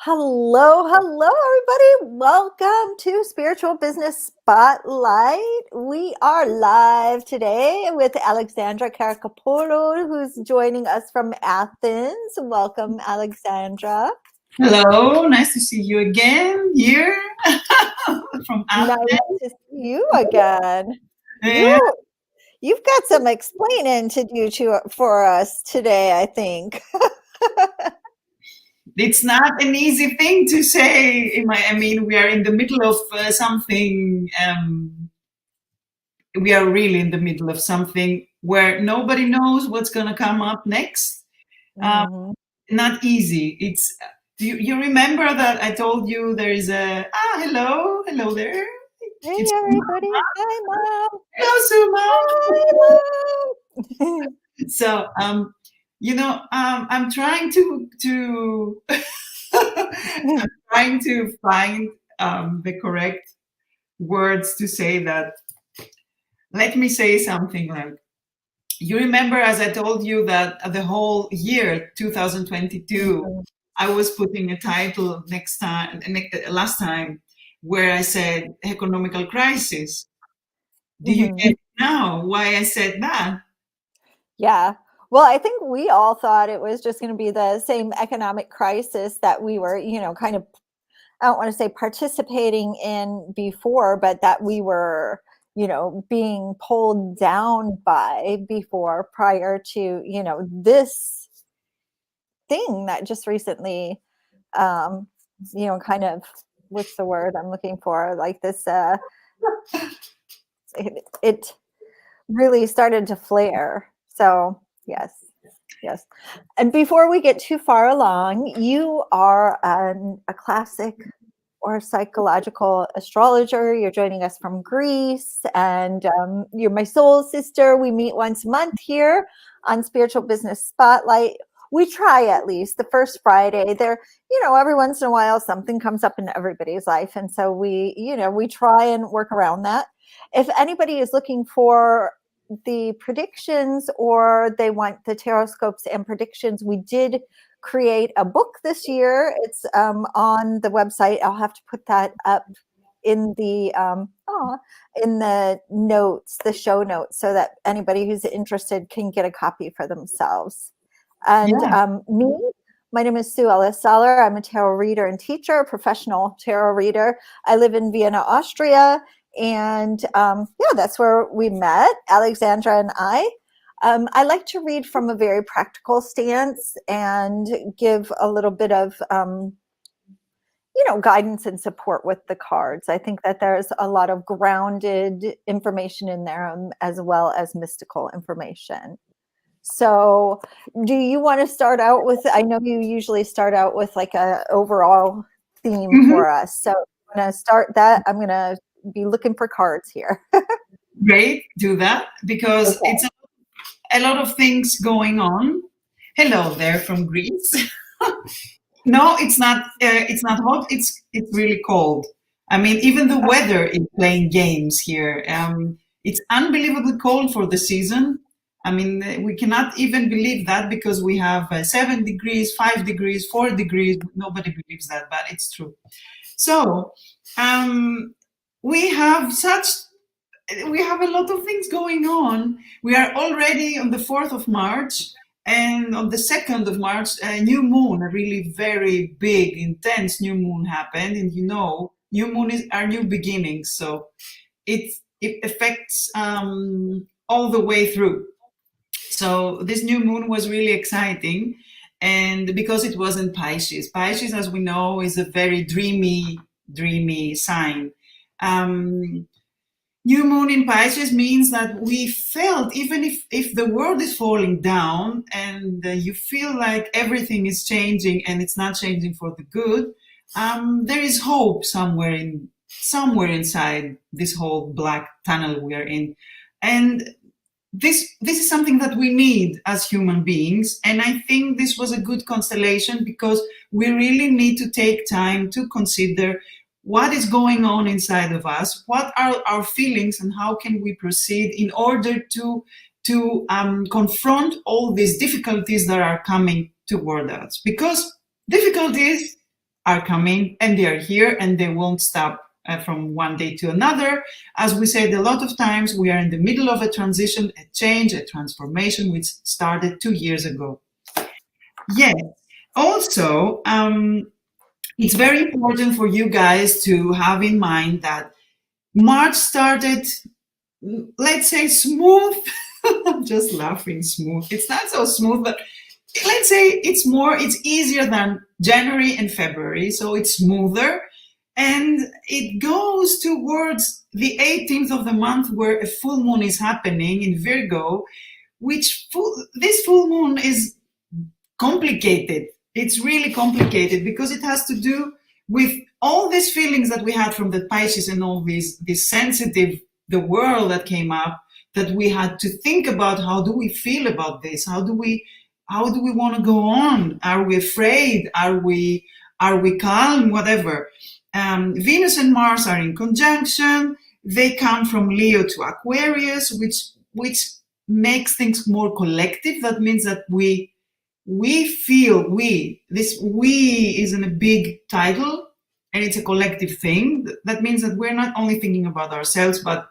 Hello, everybody. Welcome to Spiritual Business Spotlight. We are live today with Alexandra Karakopoulou, who's joining us from Athens. Welcome, Alexandra. Hello, nice to see you again here from Nice Athens. to see you again. Yeah, You've got some explaining to do for us today, I think. it's not an easy thing to say. I mean, we are in the middle of something. We are really in the middle of something where nobody knows what's going to come up next. Uh, Mhm. Not easy. It's you remember that I told you there is a hello there. Hey, It's everybody. Hi, Mom. hello, Hi, Mom. Suma. So I'm trying to I'm trying to find the correct words to say that. Let me say something like, you remember, as I told you, that the whole year 2022, I was putting a title last time, where I said economical crisis. Do you Mhm. get it now why I said that? Yeah. Well, I think we all thought it was just going to be the same economic crisis that we were, kind of, I don't want to say participating in before, but that we were, being pulled down by before prior to, this thing that just recently, um, kind of, what's the word I'm looking for? Like this, it really started to flare. So, yes. Yes. And before we get too far along, you are a classic or psychological astrologer. You're joining us from Greece, and you're my soul sister. We meet once a month here on Spiritual Business Spotlight. We try at least the first Friday. There, every once in a while something comes up in everybody's life, and so we try and work around that. If anybody is looking for the predictions or they want the Tarotscopes and predictions, we did create a book this year. It's on the website. I'll have to put that up in the notes, the show notes, so that anybody who's interested can get a copy for themselves. And Yeah. my name is Sue Ellis-Saller. I'm a tarot reader and teacher, a professional tarot reader. I live in Vienna, Austria. And that's where we met, Alexandra and I. I like to read from a very practical stance and give a little bit of, guidance and support with the cards. I think that there's a lot of grounded information in there, as well as mystical information. So, do you want to start out with? I know you usually start out with like a overall theme Mhm. for us. So, I'm going to start that. I'm going to be looking for cards here. Great, do that because Okay. it's a lot of things going on. Hello there from Greece. No, it's not. It's not hot. It's really cold. I mean, even the weather is playing games here. It's unbelievably cold for the season. I mean, we cannot even believe that because we have 7 degrees, 5 degrees, 4 degrees. Nobody believes that, but it's true. So um, we have such we have a lot of things going on. We are already on the 4th of March, and on the 2nd of March, a new moon, a really very big, intense new moon happened. And new moon are new beginnings, so it affects all the way through. So this new moon was really exciting, and because it was in Pisces. Pisces, as we know, is a very dreamy sign. Um, New moon in Pisces means that we felt, even if the world is falling down and you feel like everything is changing and it's not changing for the good, there is hope somewhere inside this whole black tunnel we are in, and this is something that we need as human beings. And I think this was a good constellation because we really need to take time to consider what is going on inside of us, what are our feelings, and how can we proceed in order to confront all these difficulties that are coming toward us. Because difficulties are coming, and they are here, and they won't stop from one day to another. As we said a lot of times, we are in the middle of a transition, a change, a transformation, which started 2 years ago. Yes. Also, it's very important for you guys to have in mind that March started, let's say, smooth. I'm just laughing, smooth. It's not so smooth, but let's say it's easier than January and February, so it's smoother. And it goes towards the 18th of the month where a full moon is happening in Virgo, this full moon is complicated. It's really complicated because it has to do with all these feelings that we had from the Pisces and all this sensitive, the world that came up, that we had to think about how do we feel about this? How do we want to go on? Are we afraid? Are we calm? Whatever. Venus and Mars are in conjunction. They come from Leo to Aquarius, which makes things more collective. That means that we feel this we is in a big title, and it's a collective thing. That means that we're not only thinking about ourselves, but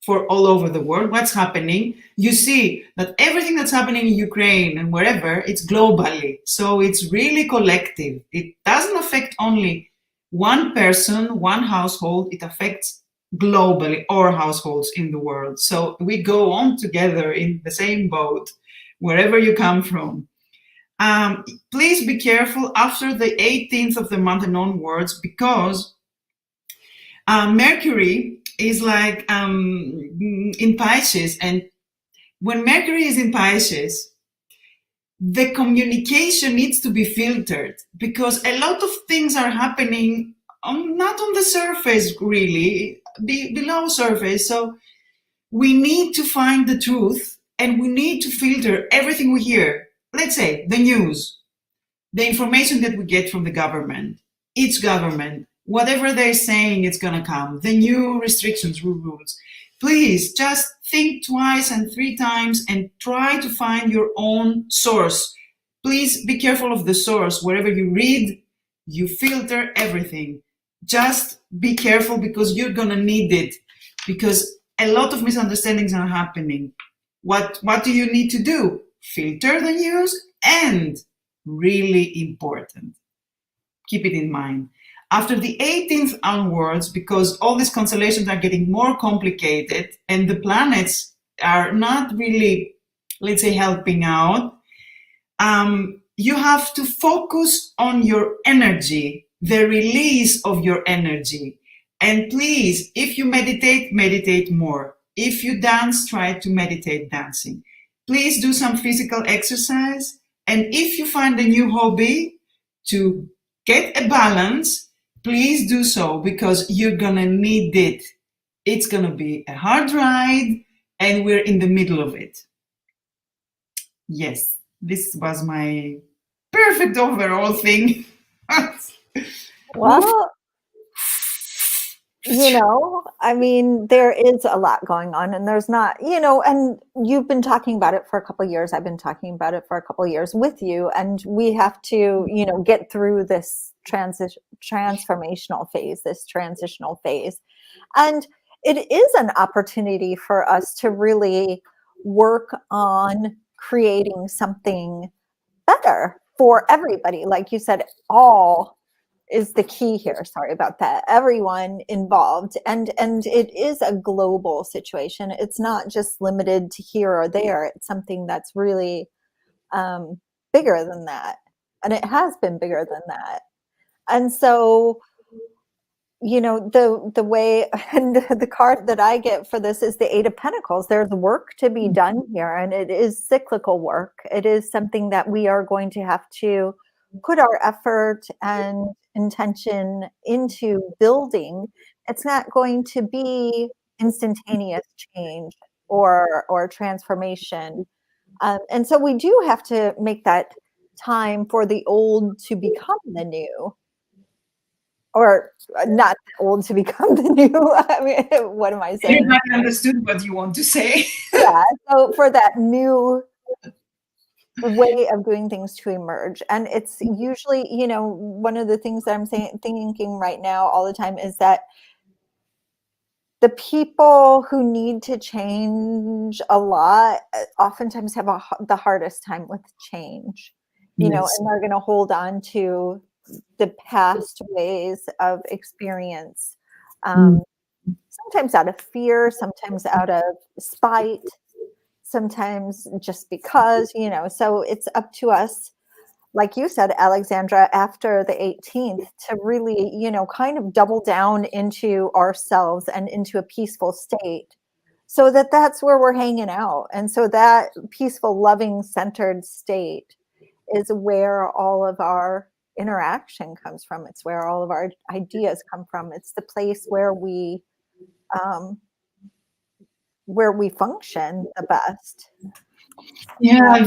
for all over the world, what's happening. You see that everything that's happening in Ukraine and wherever, it's globally. So it's really collective. It doesn't affect only one person, one household. It affects globally all households in the world. So we go on together in the same boat, wherever you come from. Please be careful after the 18th of the month and onwards, because Mercury is like in Pisces, and when Mercury is in Pisces, the communication needs to be filtered, because a lot of things are happening not on the surface, really, below surface. So we need to find the truth, and we need to filter everything we hear. Let's say the news, the information that we get from the government, each government, whatever they're saying, it's going to come. The new restrictions, rules. Please just think twice and 3 times and try to find your own source. Please be careful of the source. Wherever you read, you filter everything. Just be careful, because you're going to need it, because a lot of misunderstandings are happening. What do you need to do? Filter the news, and really important, keep it in mind. After the 18th onwards, because all these constellations are getting more complicated and the planets are not really, let's say, helping out, you have to focus on your energy, the release of your energy. And please, if you meditate, meditate more. If you dance, try to meditate dancing. Please do some physical exercise. And if you find a new hobby to get a balance, please do so, because you're going to need it. It's going to be a hard ride, and we're in the middle of it. Yes, this was my perfect overall thing. Well, I mean, there is a lot going on, and there's not, and you've been talking about it for a couple of years. I've been talking about it for a couple of years with you, and we have to, get through this transformational phase, this transitional phase. And it is an opportunity for us to really work on creating something better for everybody. Like you said, all is the key here. Sorry about that. Everyone involved. And it is a global situation. It's not just limited to here or there. It's something that's really bigger than that. And it has been bigger than that. And so, the way, and the card that I get for this is the 8 of Pentacles. There's work to be done here, and it is cyclical work. It is something that we are going to have to put our effort and intention into building. It's not going to be instantaneous change or transformation. And so we do have to make that time for the old to become the new. Or not old to become the new. I mean, what am I saying? I understood what you want to say. Yeah. So for that new way of doing things to emerge. And it's usually, one of the things that I'm thinking right now all the time is that the people who need to change a lot oftentimes have the hardest time with change, Yes. and they're going to hold on to the past ways of experience. Mm. Sometimes out of fear, sometimes out of spite, sometimes just because, so it's up to us, like you said, Alexandra, after the 18th to really, kind of double down into ourselves and into a peaceful state so that that's where we're hanging out. And so that peaceful, loving, centered state is where all of our interaction comes from. It's where all of our ideas come from. It's the place um, where we function the best. Yeah,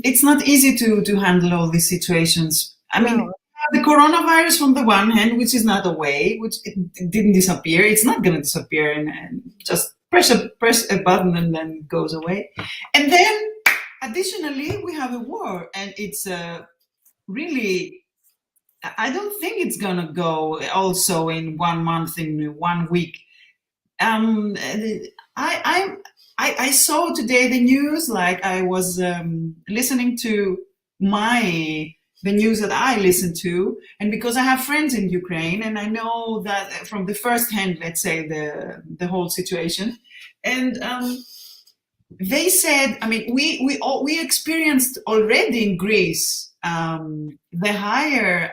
it's not easy to handle all these situations. I mean, No. the coronavirus from the one hand, which is not away, which it didn't disappear. It's not going to disappear, and just press a button and then it goes away. And then, additionally, we have a war, and it's really. I don't think it's gonna go also in 1 month, in 1 week. I I saw today the news. Like I was listening to the news that I listen to, and because I have friends in Ukraine, and I know that from the first hand, let's say the whole situation, and they said, I mean, we experienced already in Greece the higher,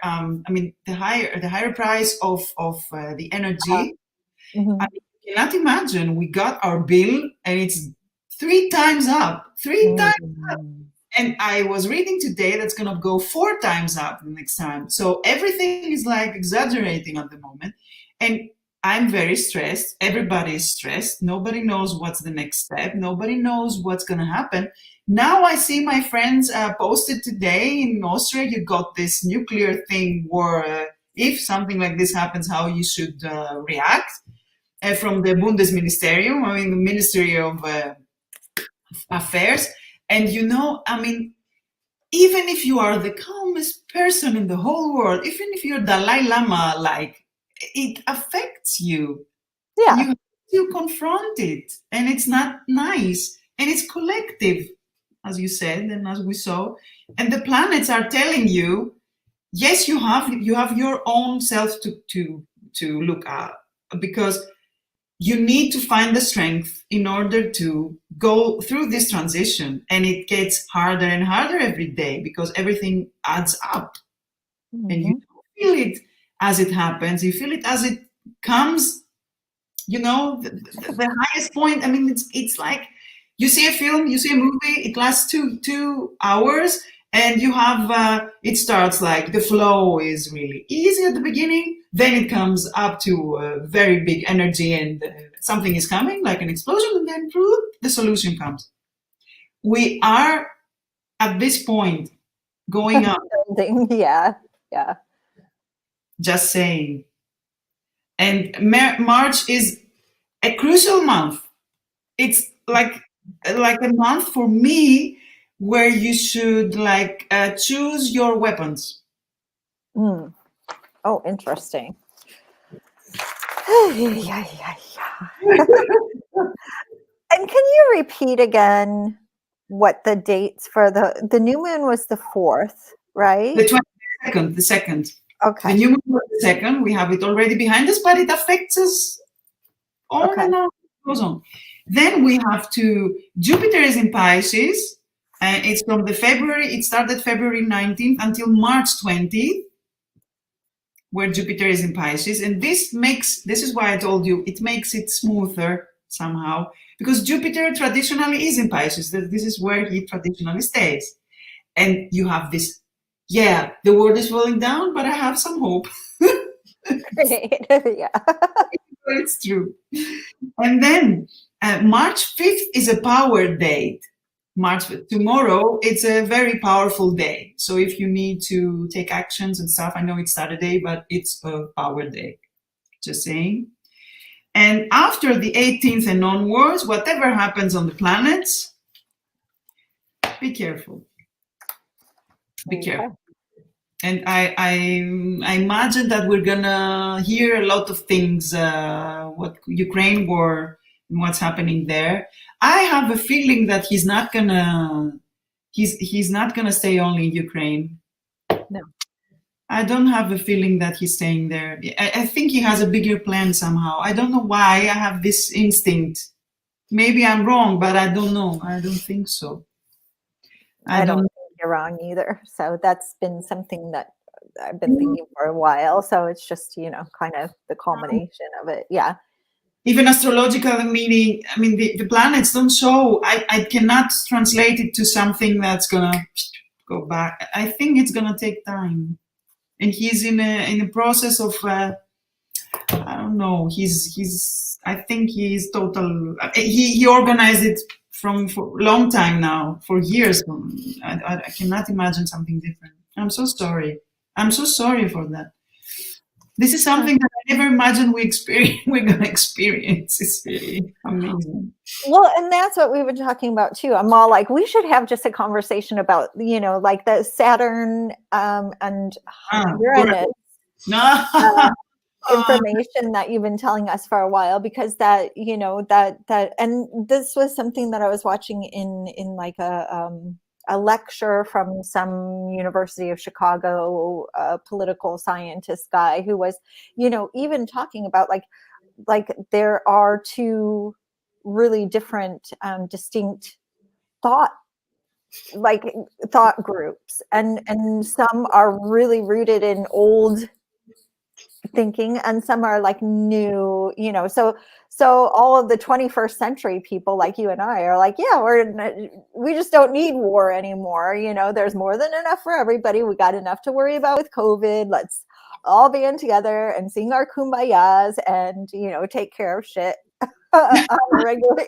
the higher price of the energy. I Mhm. mean, you cannot imagine. We got our bill and it's 3 times up, 3 times. Mhm. And I was reading today that's going to go 4 times up the next time. So everything is like exaggerating at the moment. And I'm very stressed. Everybody is stressed. Nobody knows what's the next step. Nobody knows what's going to happen. Now I see my friends posted today in Austria, you got this nuclear thing where if something like this happens, how you should react from the Bundesministerium, I mean, the Ministry of Affairs. And I mean, even if you are the calmest person in the whole world, even if you're Dalai Lama, like it affects you. Yeah. You have to confront it, and it's not nice, and it's collective, as you said, and as we saw. And the planets are telling you, yes, you have your own self to look at, because you need to find the strength in order to go through this transition, and it gets harder and harder every day because everything adds up, and you Mhm. feel it as it happens, you feel it as it comes, the highest point. I mean, it's like you see a film, you see a movie, it lasts 2 hours, and you have it starts like the flow is really easy at the beginning, then it comes up to very big energy, and something is coming like an explosion, and then the solution comes. We are at this point going up, Yeah. Yeah. just saying. And March is a crucial month. It's like a month for me where you should like choose your weapons. Mm. Oh, interesting. Yeah, yeah, yeah. And can you repeat again what the dates for the new moon was the 4th, right? The 22nd, the second. The Okay. new moon was the second. We have it already behind us, but it affects us on Okay. and on. It goes on. Then we have Jupiter is in Pisces, and it's from it started February 19th until March 20th, where Jupiter is in Pisces. And this is why I told you, it makes it smoother somehow, because Jupiter traditionally is in Pisces. This is where he traditionally stays. And you have this, yeah, the world is falling down, but I have some hope. Great. Yeah. It's true. And then March 5th is a power date. Tomorrow, it's a very powerful day. So if you need to take actions and stuff, I know it's Saturday, but it's a power day. Just saying. And after the 18th and onwards, whatever happens on the planets, be careful. Be Okay. careful. And I imagine that we're gonna hear a lot of things. What Ukraine war and what's happening there. I have a feeling that he's not gonna stay only in Ukraine. No. I don't have a feeling that he's staying there. I think he has a bigger plan somehow. I don't know why. I have this instinct. Maybe I'm wrong, but I don't know. I don't think so. I don't think you're wrong either. So that's been something that I've been thinking for a while. So it's just, kind of the culmination of it. Yeah. Even astrological meaning, I mean, the planets don't show. I cannot translate it to something that's gonna go back. I think it's gonna take time, and he's in a process of. I don't know. I think he's total. He organized it for a long time now, for years. I cannot imagine something different. I'm so sorry. I'm so sorry for that. This is something that I never imagined we're gonna experience. It's really amazing. Well, and that's what we've been talking about too. I'm all like, we should have just a conversation about, like the Saturn and Uranus No. information that you've been telling us for a while, because that, and this was something that I was watching in like a lecture from some University of Chicago political scientist guy who was, even talking about like there are two really different distinct thought groups, and some are really rooted in old thinking and some are like new, so all of the 21st century people like you and I are like, yeah, we just don't need war anymore. There's more than enough for everybody. We got enough to worry about with COVID. Let's all be in together and sing our kumbayas and take care of shit on a regular,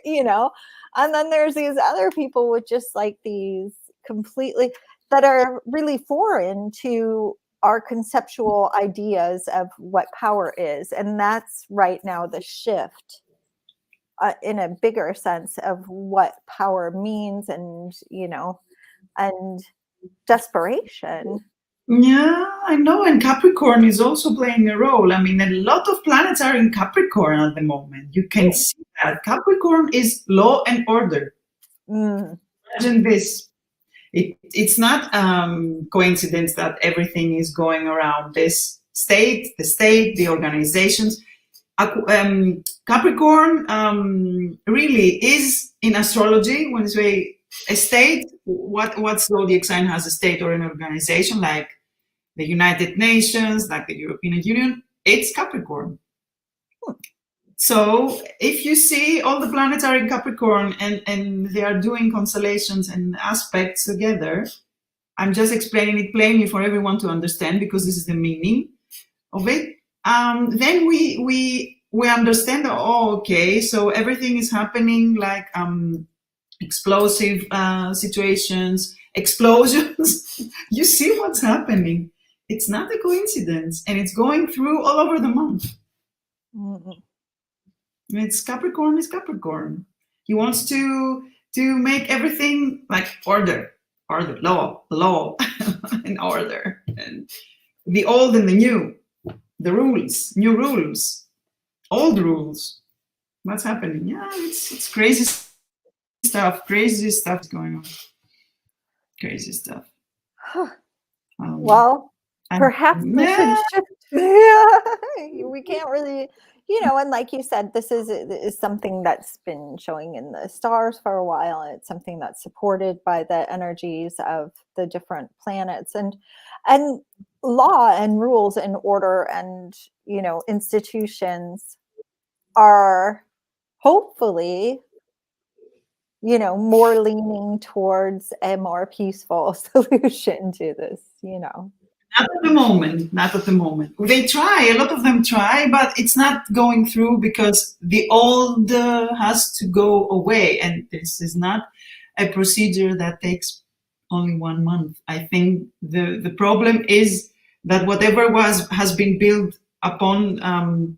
and then there's these other people with just like these completely that are really foreign to our conceptual ideas of what power is. And that's right now the shift in a bigger sense of what power means, and and desperation. Yeah, I know. And Capricorn is also playing a role. I mean, a lot of planets are in Capricorn at the moment. You can see that. Capricorn is law and order. Imagine this. It's not coincidence that everything is going around this state, the organizations. Capricorn really is in astrology, when you say a state, what zodiac sign has a state or an organization, like the United Nations, like the European Union? It's Capricorn. So if you see all the planets are in Capricorn and they are doing constellations and aspects together, I'm just explaining it plainly for everyone to understand, because this is the meaning of it. Then we understand, oh, okay, so everything is happening like explosive situations, explosions. You see what's happening. It's not a coincidence, and it's going through all over the month. It's Capricorn is Capricorn. He wants to make everything like order, law, and order, and the old and the new, the rules, new rules, old rules. What's happening? Yeah, it's crazy stuff. Crazy stuff going on. Crazy stuff. Well, perhaps we should shift. We can't really, and like you said, this is something that's been showing in the stars for a while, and it's something that's supported by the energies of the different planets, and law and rules and order and institutions are hopefully more leaning towards a more peaceful solution to this. Not at the moment. They try, a lot of them try, but it's not going through because the old has to go away. And this is not a procedure that takes only 1 month. I think the problem is that whatever has been built upon how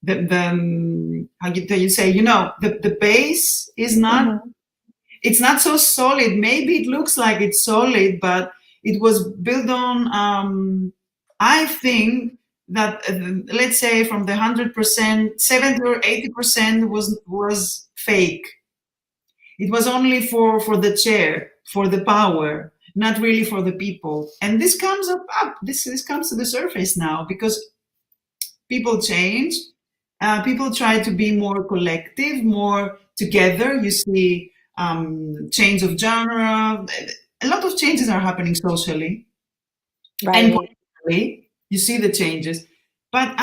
you say, the base is not, it's not so solid. Maybe it looks like it's solid, but It was built on, I think that, let's say from the 100%, 70 or 80% was fake. It was only for the chair, for the power, not really for the people. And this comes up. This comes to the surface now because people change. People try to be more collective, more together. You see change of genre. A lot of changes are happening socially and Right. politically. You see the changes, but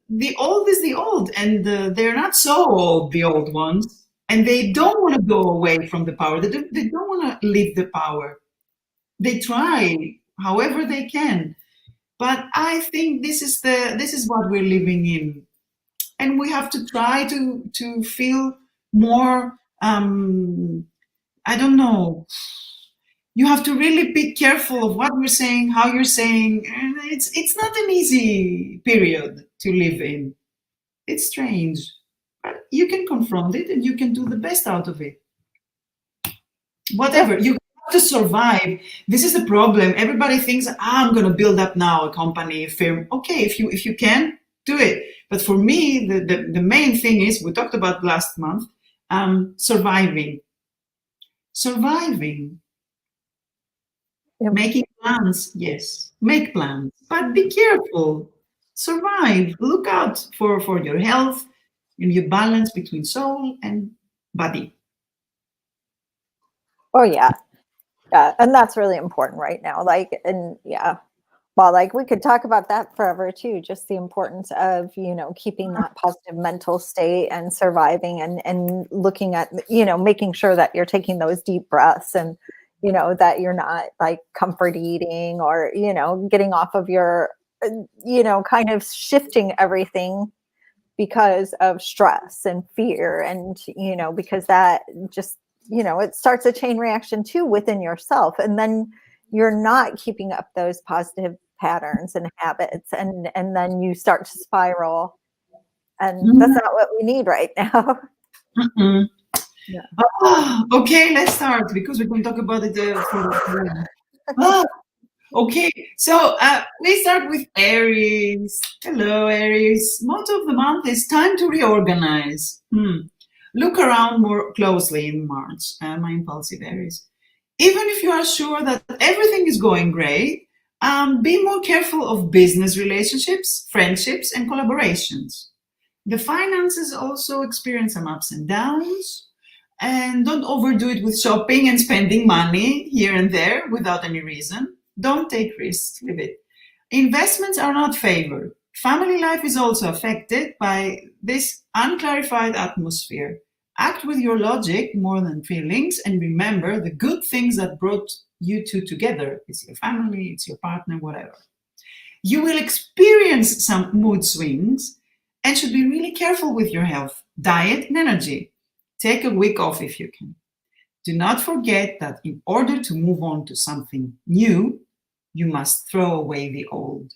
the old is the old, and they're not so old, the old ones, and they don't want to go away from the power. They don't want to leave the power. They try however they can, but I think this is what we're living in, and we have to try to feel more. I don't know. You have to really be careful of what you're saying, how you're saying. And it's not an easy period to live in. It's strange, but you can confront it and you can do the best out of it. Yeah. Whatever you have to survive. This is the problem. Everybody thinks, I'm going to build up now a company, a firm. Okay, if you can do it. But for me, the main thing is we talked about last month. Surviving, surviving. Yep. Making plans, yes, make plans, but be careful. Survive. Look out for your health and your balance between soul and body. Oh yeah. Yeah. And that's really important right now. Like, and yeah. Well, like we could talk about that forever too, just the importance of, keeping that positive mental state and surviving and looking at, making sure that you're taking those deep breaths and, that you're not like comfort eating or, getting off of your, kind of shifting everything because of stress and fear and, because that just, it starts a chain reaction too within yourself. And then you're not keeping up those positive patterns and habits and then you start to spiral and that's not what we need right now. Mm-mm. Yeah. Okay, let's start because we can talk about it ah, okay, so we start with Aries. Hello, Aries. Motto of the month is time to reorganize. Look around more closely in March, my impulsive Aries. Even if you are sure that everything is going great, be more careful of business relationships, friendships, and collaborations. The finances also experience some ups and downs, and don't overdo it with shopping and spending money here and there without any reason. Don't take risks, leave it. Investments are not favored. Family life is also affected by this unclarified atmosphere. Act with your logic more than feelings and remember the good things that brought you two together. It's your family, it's your partner, whatever. You will experience some mood swings and should be really careful with your health, diet, and energy. Take a week off if you can. Do not forget that in order to move on to something new, you must throw away the old.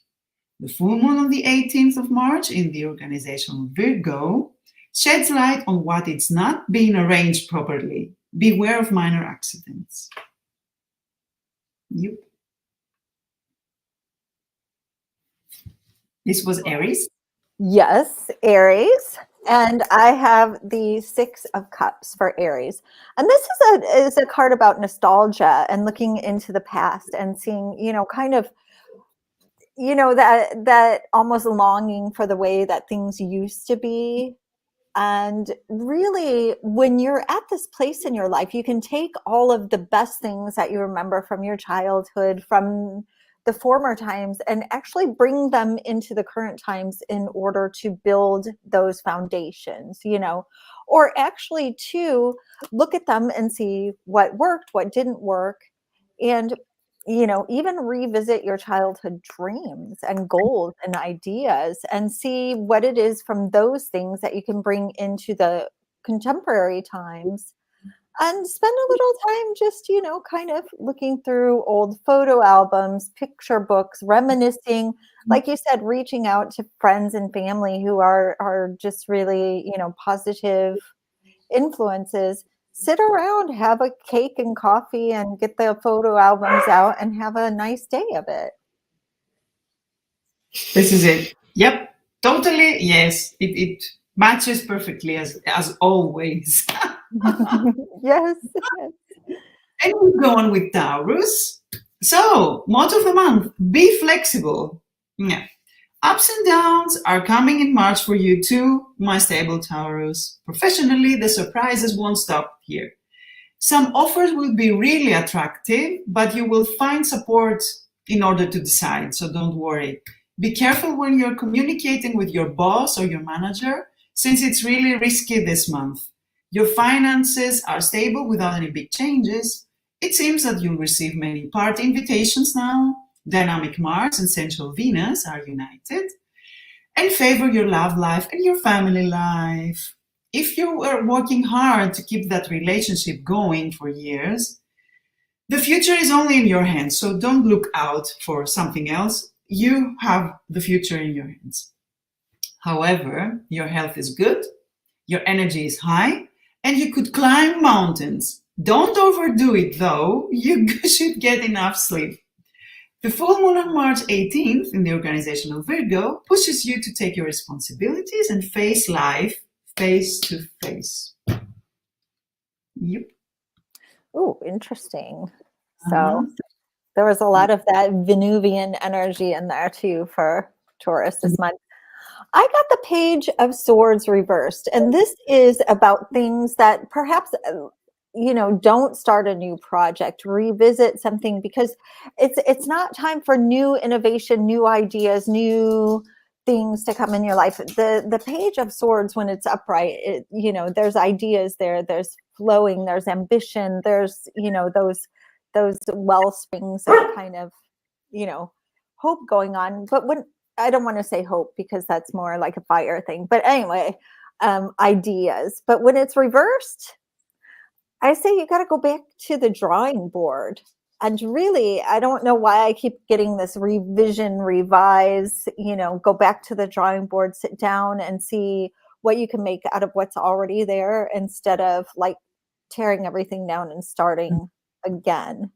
The full moon on the 18th of March in the organization Virgo sheds light on what is not being arranged properly. Beware of minor accidents. Yep. This was Aries. Yes, Aries. And I have the Six of Cups for Aries. And this is a card about nostalgia and looking into the past and seeing, kind of, that almost longing for the way that things used to be. And really, when you're at this place in your life, you can take all of the best things that you remember from your childhood, from the former times, and actually bring them into the current times in order to build those foundations, or actually to look at them and see what worked, what didn't work, and even revisit your childhood dreams and goals and ideas and see what it is from those things that you can bring into the contemporary times and spend a little time just, kind of looking through old photo albums, picture books, reminiscing, like you said, reaching out to friends and family who are just really, positive influences sit around, have a cake and coffee, and get the photo albums out and have a nice day of it. This is it. Yep, totally. Yes, it matches perfectly as always. Yes, yes. And we go on with Taurus. So, motto of the month: be flexible. Yeah. Ups and downs are coming in March for you too, my stable Taurus. Professionally, the surprises won't stop here. Some offers will be really attractive, but you will find support in order to decide, so don't worry. Be careful when you're communicating with your boss or your manager, since it's really risky this month. Your finances are stable without any big changes. It seems that you'll receive many party invitations now. Dynamic Mars and Central Venus are united and favor your love life and your family life. If you are working hard to keep that relationship going for years, the future is only in your hands, so don't look out for something else. You have the future in your hands. However, your health is good, your energy is high, and you could climb mountains. Don't overdo it though, you should get enough sleep. The full moon on March 18th in the organizational Virgo pushes you to take your responsibilities and face life face to face. Yep. Oh, interesting. So there was a lot of that Venusian energy in there too for Taurus this month. I got the Page of Swords reversed, and this is about things that perhaps don't start a new project, revisit something, because it's not time for new innovation, new ideas, new things to come in your life. The Page of Swords, when it's upright, there's ideas there, there's flowing, there's ambition, there's those well springs of kind of hope going on. But when I don't want to say hope, because that's more like a fire thing, but anyway, ideas. But when it's reversed, I say you got to go back to the drawing board. And really, I don't know why I keep getting this revision, revise, go back to the drawing board, sit down and see what you can make out of what's already there, instead of like tearing everything down and starting again.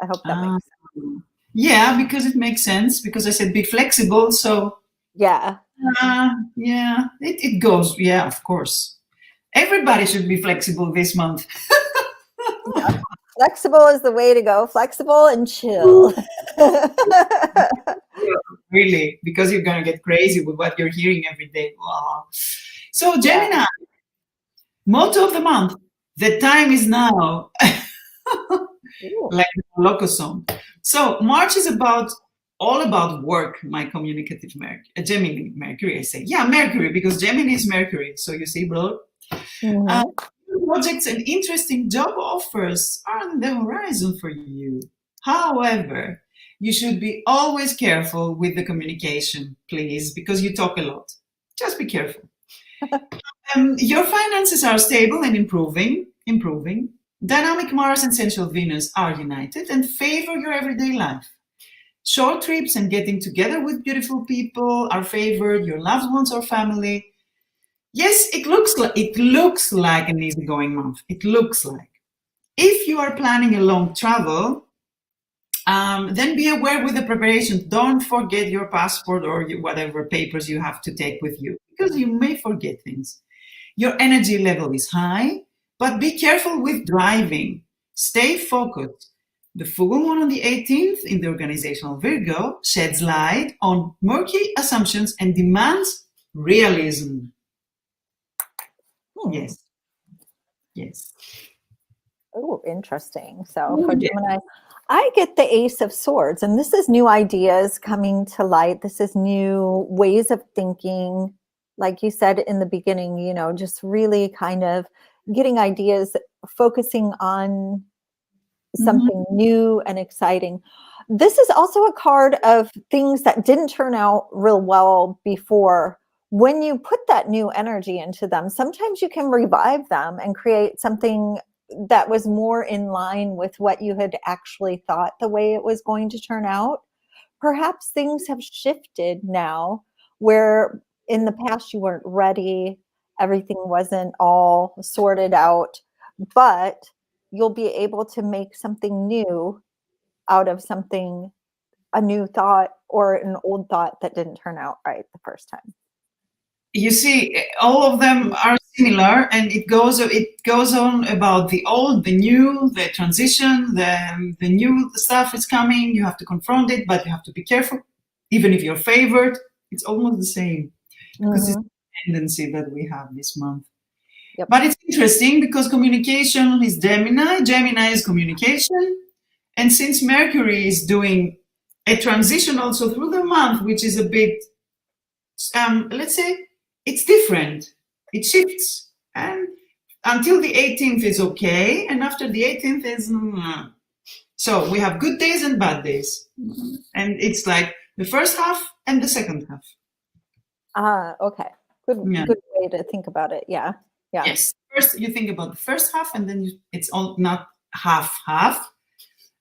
I hope that makes sense. Yeah, because it makes sense, because I said be flexible. So yeah, it goes. Yeah, of course. Everybody should be flexible this month. Yeah. Flexible is the way to go. Flexible and chill. Really, because you're going to get crazy with what you're hearing every day. Wow. So Gemini, motto of the month: the time is now. Like the Loco song. So March is all about work, my communicative Gemini Mercury, I say. Yeah, Mercury, because Gemini is Mercury. So you see, bro. Projects and interesting job offers are on the horizon for you. However, you should be always careful with the communication, please, because you talk a lot. Just be careful. Your finances are stable and improving. Dynamic Mars and Central Venus are united and favor your everyday life. Short trips and getting together with beautiful people are favored, your loved ones or family. Yes, it looks like an easygoing month. It looks like. If you are planning a long travel, then be aware with the preparation. Don't forget your passport or whatever papers you have to take with you, because you may forget things. Your energy level is high, but be careful with driving. Stay focused. The full moon on the 18th in the organizational Virgo sheds light on murky assumptions and demands realism. Yes. Oh, interesting. So for Gemini, I get the Ace of Swords, and this is new ideas coming to light. This is new ways of thinking. Like you said in the beginning, just really kind of getting ideas, focusing on something new and exciting. This is also a card of things that didn't turn out real well before. When you put that new energy into them, sometimes you can revive them and create something that was more in line with what you had actually thought the way it was going to turn out. Perhaps things have shifted now, where in the past you weren't ready, everything wasn't all sorted out. but you'll be able to make something new out of something, a new thought or an old thought that didn't turn out right the first time. You see, all of them are similar, and it goes on about the old, the new, the transition, the new stuff is coming. You have to confront it, but you have to be careful. Even if you're favored, it's almost the same because it's Mhm. the tendency that we have this month. Yep. But it's interesting because communication is Gemini. Gemini is communication, and since Mercury is doing a transition also through the month, which is a bit, let's say, it's different. It shifts, and until the 18th is okay, and after the 18th is so we have good days and bad days, and it's like the first half and the second half. Okay. Yeah. Good way to think about it. Yeah. Yeah. Yes. First, you think about the first half, and then it's all not half,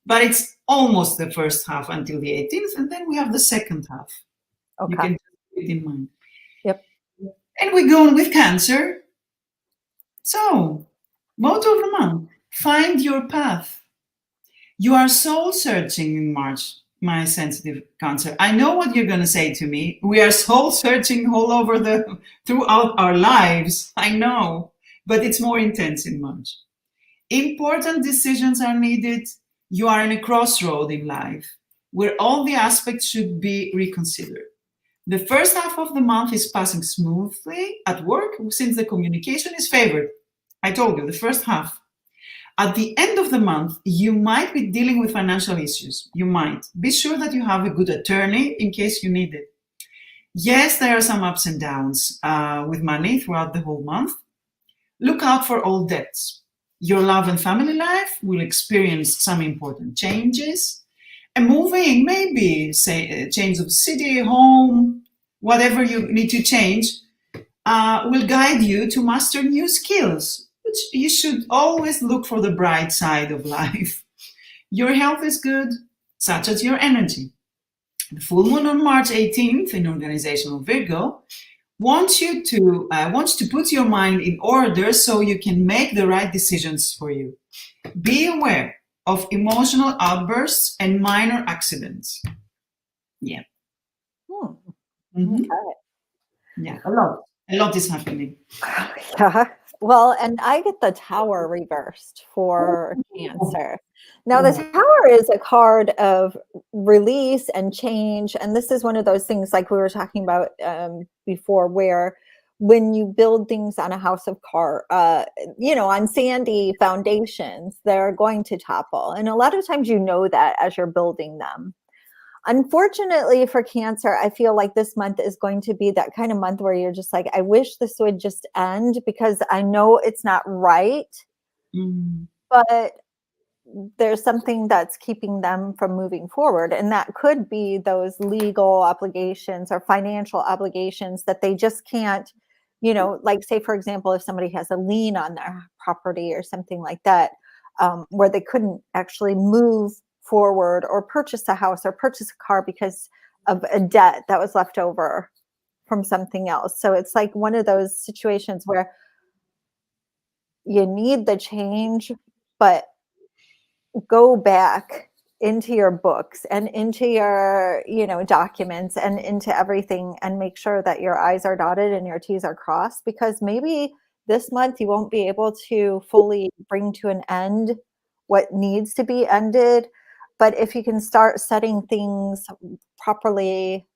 but it's almost the first half until the 18th, and then we have the second half. You Okay. can keep it in mind. Yep. And we go on with Cancer. So, motto of the month: find your path. You are soul searching in March, my sensitive Cancer. I know what you're going to say to me. We are soul searching all over throughout our lives. I know, but it's more intense in March. Important decisions are needed. You are in a crossroad in life where all the aspects should be reconsidered. The first half of the month is passing smoothly at work since the communication is favored. I told you, the first half. At the end of the month, you might be dealing with financial issues. You might. Be sure that you have a good attorney in case you need it. Yes, there are some ups and downs with money throughout the whole month. Look out for old debts. Your love and family life will experience some important changes. And moving, maybe, say, a change of city, home, whatever you need to change, will guide you to master new skills, which you should always look for the bright side of life. Your health is good, such as your energy. The full moon on March 18th in organizational Virgo wants to put your mind in order so you can make the right decisions for you. Be aware of emotional outbursts and minor accidents. Yeah. Okay. Yeah, a lot is happening. Yeah. Well, and I get the Tower reversed for Cancer. Now, the Tower is a card of release and change. And this is one of those things like we were talking about before, where when you build things on a house of cards, on sandy foundations, they're going to topple. And a lot of times you know that as you're building them. Unfortunately for Cancer, I feel like this month is going to be that kind of month where you're just like, I wish this would just end because I know it's not right, but there's something that's keeping them from moving forward. And that could be those legal obligations or financial obligations that they just can't, like say, for example, if somebody has a lien on their property or something like that, where they couldn't actually move forward or purchase a house or purchase a car because of a debt that was left over from something else. So it's like one of those situations where you need the change, but go back into your books and into your, documents and into everything and make sure that your I's are dotted and your T's are crossed, because maybe this month you won't be able to fully bring to an end what needs to be ended. But if you can start setting things properly,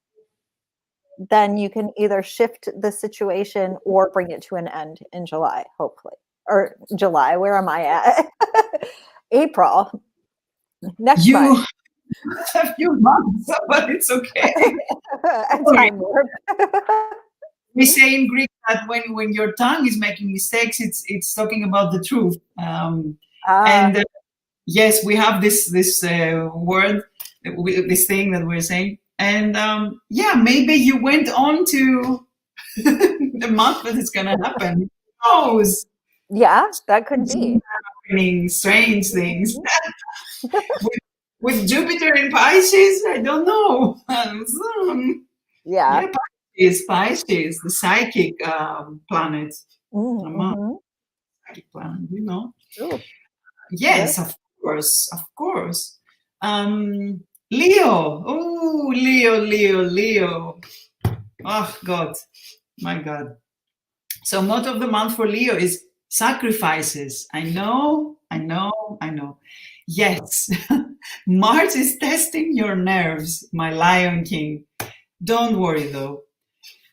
then you can either shift the situation or bring it to an end in July, hopefully. Or July, where am I at? April. Next You month. have a few months, but it's okay. A time warp. We say in Greek that when your tongue is making mistakes, it's talking about the truth. And yes, we have this word, this thing that we're saying, and maybe you went on to the month that it's gonna happen. Who knows? Yeah, that could be. Happening strange things with Jupiter in Pisces. I don't know. Yeah. Pisces, the psychic planet. Mm-hmm. Psychic planet, Ooh, Yes, yes. of course, of course. Leo. Oh, Leo, Leo, Leo. Oh, God. My God. So, motto of the month for Leo is sacrifices. I know, I know, I know. Yes, Mars is testing your nerves, my Lion King. Don't worry though.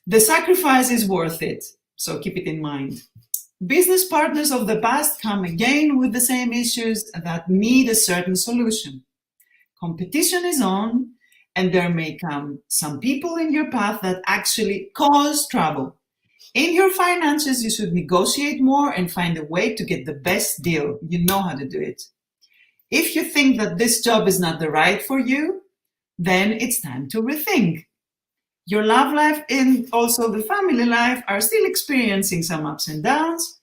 The sacrifice is worth it. So, keep it in mind. Business partners of the past come again with the same issues that need a certain solution. Competition is on, and there may come some people in your path that actually cause trouble. In your finances, you should negotiate more and find a way to get the best deal. You know how to do it. If you think that this job is not the right for you, then it's time to rethink. Your love life and also the family life are still experiencing some ups and downs.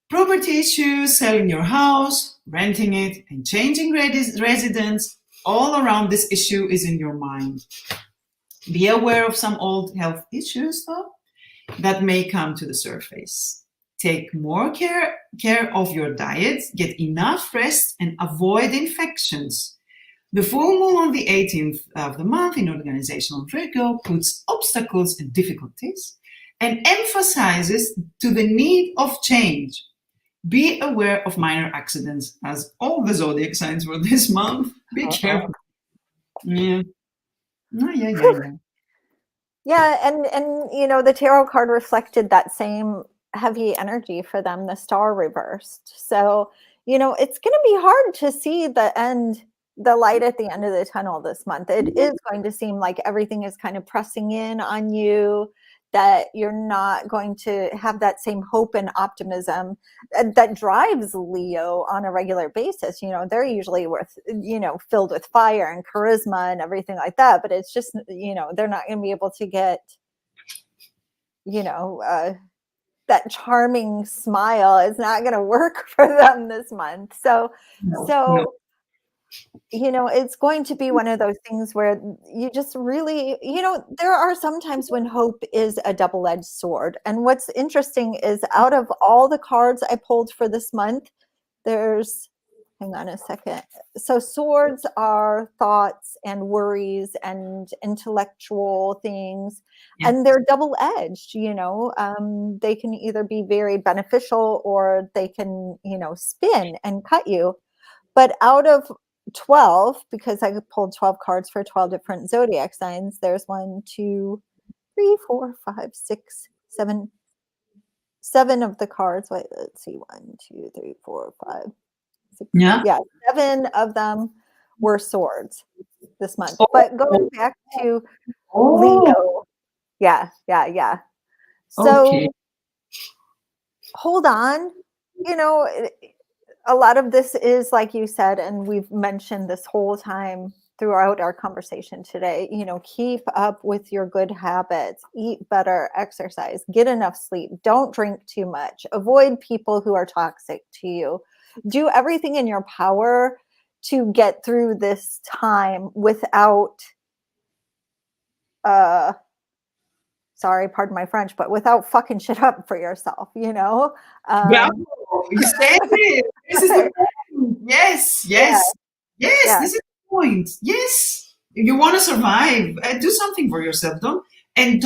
Property issues, selling your house, renting it, and changing residence, all around this issue is in your mind. Be aware of some old health issues, though, that may come to the surface. Take more care of your diet, get enough rest, and avoid infections. The full moon on the 18th of the month in organizational Virgo puts obstacles and difficulties and emphasizes to the need of change. Be aware of minor accidents, as all the zodiac signs for this month. Be careful. Yeah. Oh, yeah. Yeah, and you know, the tarot card reflected that same heavy energy for them, the star reversed. So, you know, it's going to be hard to see the light at the end of the tunnel this month. It is going to seem like everything is kind of pressing in on you, that you're not going to have that same hope and optimism that drives Leo on a regular basis. You know, they're usually filled with fire and charisma and everything like that, but it's just, you know, they're not going to be able to get, you know, that charming smile is not going to work for them this month. So, No. you know, it's going to be one of those things where you just really, you know, there are some times when hope is a double-edged sword. And what's interesting is, out of all the cards I pulled for this month, there's, hang on a second. So swords are thoughts and worries and intellectual things, and they're double-edged, you know. They can either be very beneficial or they can, you know, spin and cut you. But out of 12, because I pulled 12 cards for 12 different zodiac signs, there's 1, 2, 3, 4, 5, 6, 7 of the cards. Wait, let's see. 1, 2, 3, 4, 5, 6. Yeah. Yeah, 7 of them were swords this month. But going back to Leo. Yeah. So Okay. hold on. You know, a lot of this is, like you said, and we've mentioned this whole time throughout our conversation today, you know, keep up with your good habits, eat better, exercise, get enough sleep, don't drink too much, avoid people who are toxic to you, do everything in your power to get through this time without, sorry, pardon my French, but without fucking shit up for yourself, you know? Bravo! You said it. This is the point. Yes. Yeah. This is the point. Yes. If you want to survive, do something for yourself. Don't think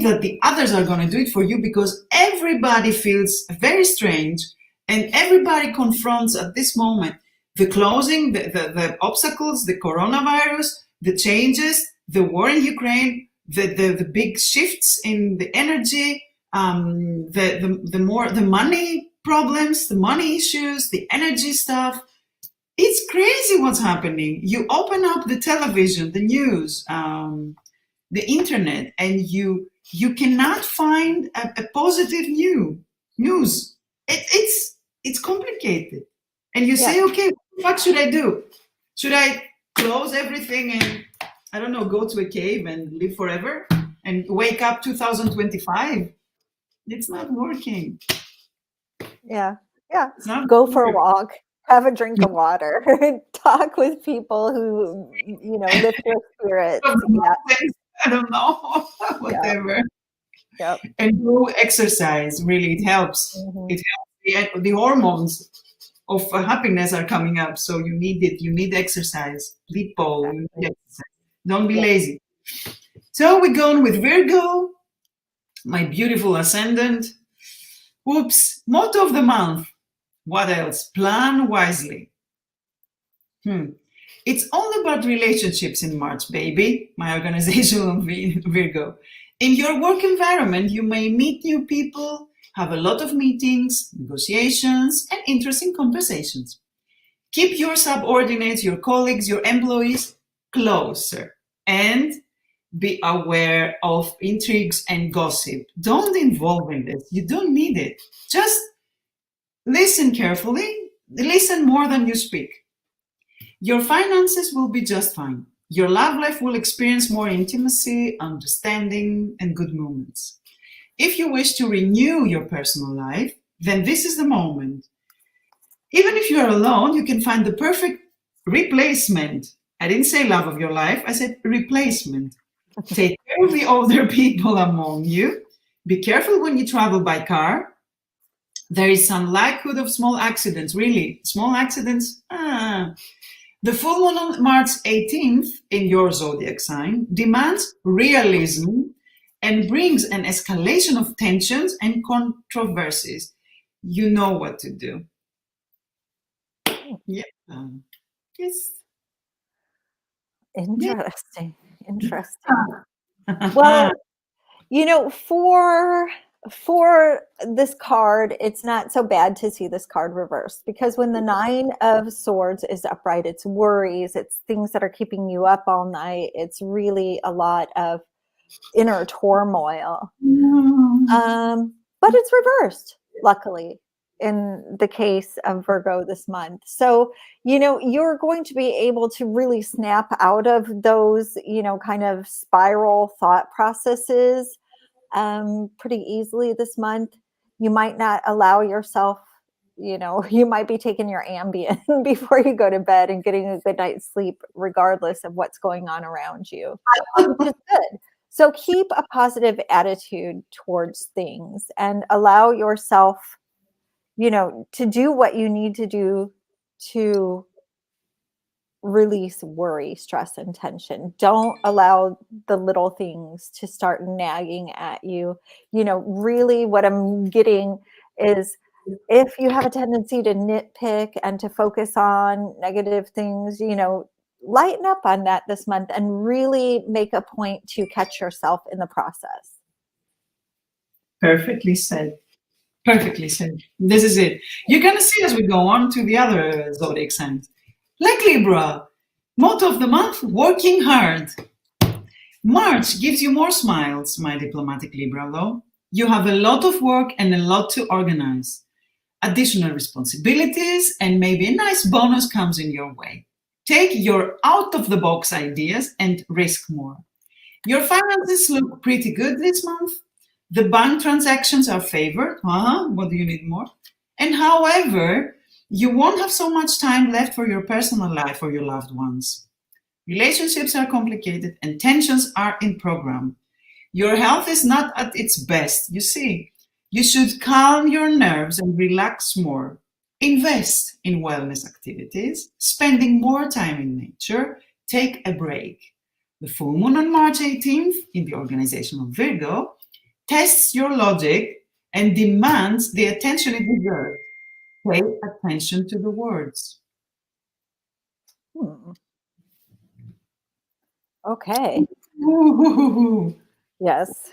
that the others are going to do it for you, because everybody feels very strange, and everybody confronts at this moment the closing, the obstacles, the coronavirus, the changes, the war in Ukraine, the big shifts in the energy, the money problems, the money issues, the energy stuff. It's crazy what's happening. You open up the television, the news, the internet, and you cannot find a positive news. It's complicated, and you say, okay, what should I do? Should I close everything and, I don't know, go to a cave and live forever and wake up 2025? It's not working. Yeah. Go for a walk, have a drink of water, talk with people who, you know, lift your spirits. I don't know, whatever. Yep. And do exercise. Really, it helps. Mhm. It helps the hormones of happiness are coming up. So you need it. You need exercise. Leap pole. You need exercise. Don't be lazy. So we go on with Virgo, my beautiful ascendant. Oops. Motto of the month. What else? Plan wisely. It's all about relationships in March, baby. My organizational Virgo. In your work environment, you may meet new people, have a lot of meetings, negotiations, and interesting conversations. Keep your subordinates, your colleagues, your employees closer, and be aware of intrigues and gossip. Don't involve in this. You don't need it. Just listen carefully. Listen more than you speak. Your finances will be just fine. Your love life will experience more intimacy, understanding, and good moments. If you wish to renew your personal life, then this is the moment. Even if you are alone, you can find the perfect replacement. I didn't say love of your life, I said replacement. Take care of the older people among you. Be careful when you travel by car. There is some likelihood of small accidents, really. Small accidents? The full moon on March 18th in your zodiac sign demands realism and brings an escalation of tensions and controversies. You know what to do. Yeah. Yes. Interesting. Well, for this card, it's not so bad to see this card reversed, because when the 9 of Swords is upright, it's worries, it's things that are keeping you up all night. It's really a lot of inner turmoil. But it's reversed, luckily, in the case of Virgo this month. So, you're going to be able to really snap out of those, kind of spiral thought processes pretty easily this month. You might not allow yourself, you might be taking your Ambien before you go to bed and getting a good night's sleep, regardless of what's going on around you, which is good. So keep a positive attitude towards things and allow yourself, to do what you need to do to release worry, stress, and tension. Don't allow the little things to start nagging at you. Really what I'm getting is, if you have a tendency to nitpick and to focus on negative things, lighten up on that this month and really make a point to catch yourself in the process. Perfectly said. Perfectly said. This is it. You're going to see as we go on to the other zodiac signs. Like Libra, motto of the month, working hard. March gives you more smiles, my diplomatic Libra, though. You have a lot of work and a lot to organize. Additional responsibilities and maybe a nice bonus comes in your way. Take your out-of-the-box ideas and risk more. Your finances look pretty good this month. The bank transactions are favored. What do you need more? And however, you won't have so much time left for your personal life or your loved ones. Relationships are complicated and tensions are in program. Your health is not at its best, you see. You should calm your nerves and relax more. Invest in wellness activities, spending more time in nature, take a break. The full moon on March 18th in the organizational Virgo tests your logic and demands the attention it deserves. Pay attention to the words. Okay. Ooh. Yes.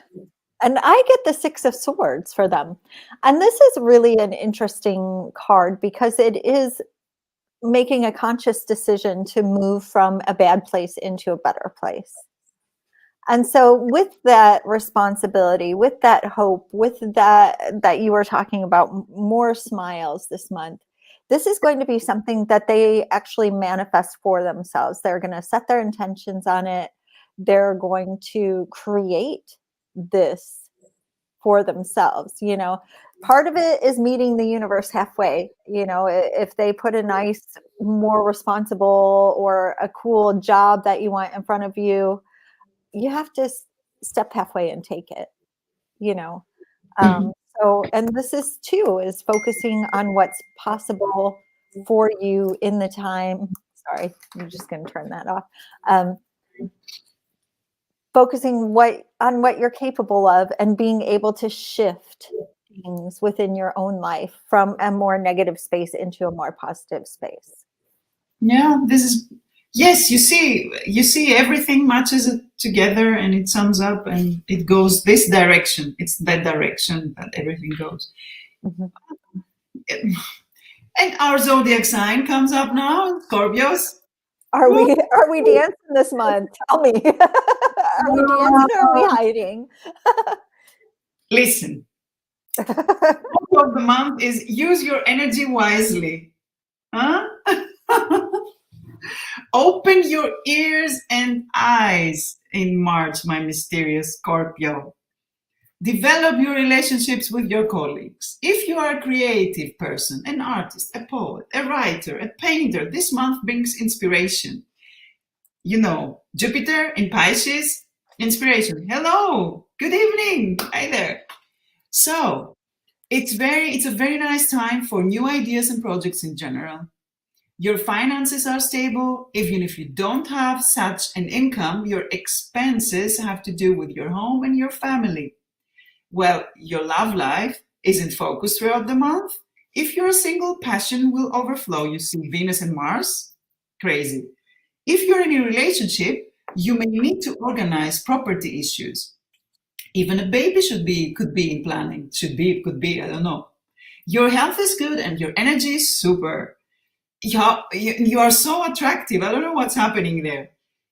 And I get the 6 of Swords for them. And this is really an interesting card because it is making a conscious decision to move from a bad place into a better place. And so with that responsibility, with that hope, with that you were talking about more smiles this month, this is going to be something that they actually manifest for themselves. They're going to set their intentions on it. They're going to create this for themselves. Part of it is meeting the universe halfway. If they put a nice, more responsible or a cool job that you want in front of you, you have to step halfway and take it. So, and this is too, is focusing on what's possible for you in the time. Sorry, I'm just going to turn that off. Focusing on what you're capable of and being able to shift things within your own life from a more negative space into a more positive space. Yeah, this is, yes, you see everything matches it together and it sums up and it goes this direction. It's that direction that everything goes. Mhm. And our zodiac sign comes up now, Scorpios. Are we dancing this month? Tell me. Are we dancing or are we hiding? Listen, motto of the month is use your energy wisely. Huh? Open your ears and eyes in March, my mysterious Scorpio. Develop your relationships with your colleagues. If you are a creative person, an artist, a poet, a writer, a painter, this month brings inspiration. You know, Jupiter in Pisces, inspiration. Hello, good evening. Hi there. So it's a very nice time for new ideas and projects in general. Your finances are stable. Even if you don't have such an income, your expenses have to do with your home and your family. Well, your love life isn't focused throughout the month. If you're single, passion will overflow. You see Venus and Mars? Crazy. If you're in a relationship, you may need to organize property issues. Even a baby could be in planning. Could be, I don't know. Your health is good and your energy is super. You are so attractive. I don't know what's happening there.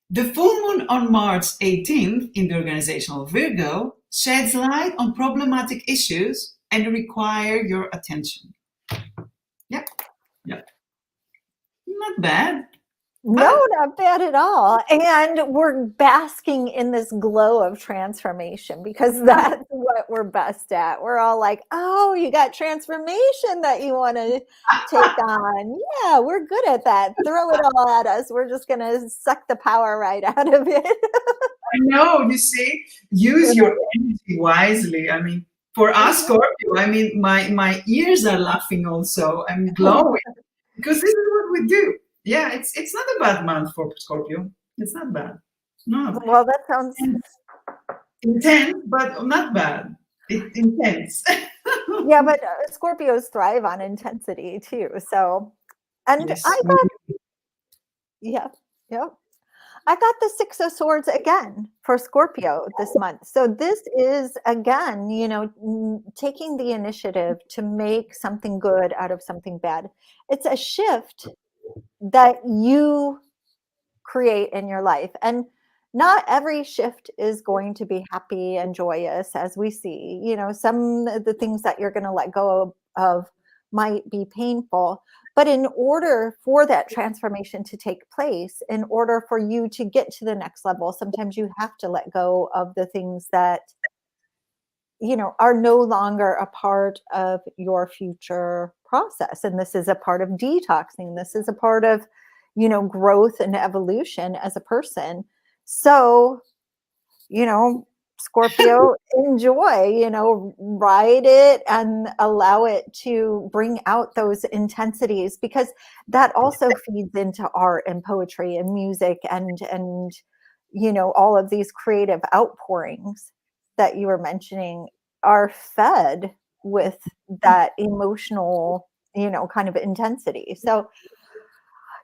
The full moon on March 18th in the organizational Virgo sheds light on problematic issues and require your attention. Yep. Yep. Not bad. No, not bad at all. And we're basking in this glow of transformation because that's what we're best at. We're all like, oh, you got transformation that you want to take on. Yeah, we're good at that. Throw it all at us. We're just going to suck the power right out of it. I know, you see, use your energy wisely. I mean, for us Scorpio, I mean, my ears are laughing also. I'm glowing because this is what we do. Yeah, it's not a bad month for Scorpio. It's not bad. No. Well, that sounds Intense, but not bad. It's intense. yeah, but Scorpios thrive on intensity too. So, and Yes. I got yeah, yeah. I got the Six of Swords again for Scorpio this month. So this is again, taking the initiative to make something good out of something bad. It's a shift that you create in your life. And not every shift is going to be happy and joyous, as we see. Some of the things that you're going to let go of might be painful. But in order for that transformation to take place, in order for you to get to the next level, sometimes you have to let go of the things that, are no longer a part of your future process. And this is a part of detoxing. This is a part of, growth and evolution as a person. So, Scorpio, enjoy, ride it and allow it to bring out those intensities, because that also feeds into art and poetry and music and all of these creative outpourings that you were mentioning are fed with that emotional, kind of intensity. So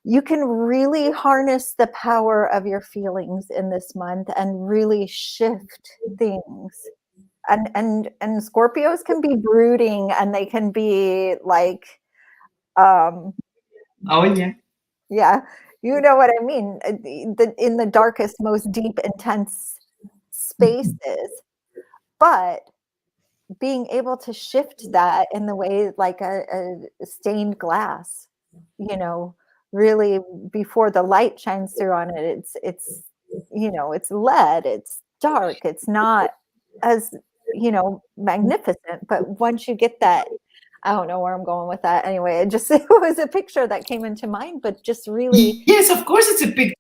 you can really harness the power of your feelings in this month and really shift things. And Scorpios can be brooding and they can be like, Oh yeah. yeah, you know what I mean? In the darkest, most deep, intense spaces. But being able to shift that in the way like a stained glass, really before the light shines through on it, it's it's lead, it's dark, it's not as magnificent, but once you get that, I don't know where I'm going with that. Anyway, it was a picture that came into mind, but just really, Yes, of course it's a picture.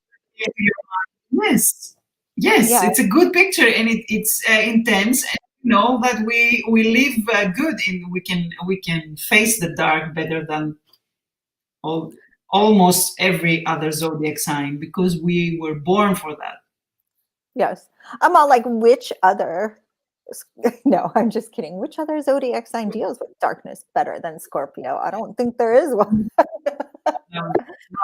Yes. Yes, yeah, it's a good picture and it's intense. And know that we live good in we can face the dark better than all, almost every other zodiac sign because we were born for that. Yes. I'm all like, which other no, I'm just kidding. Which other zodiac sign deals with darkness better than Scorpio? I don't think there is one. No,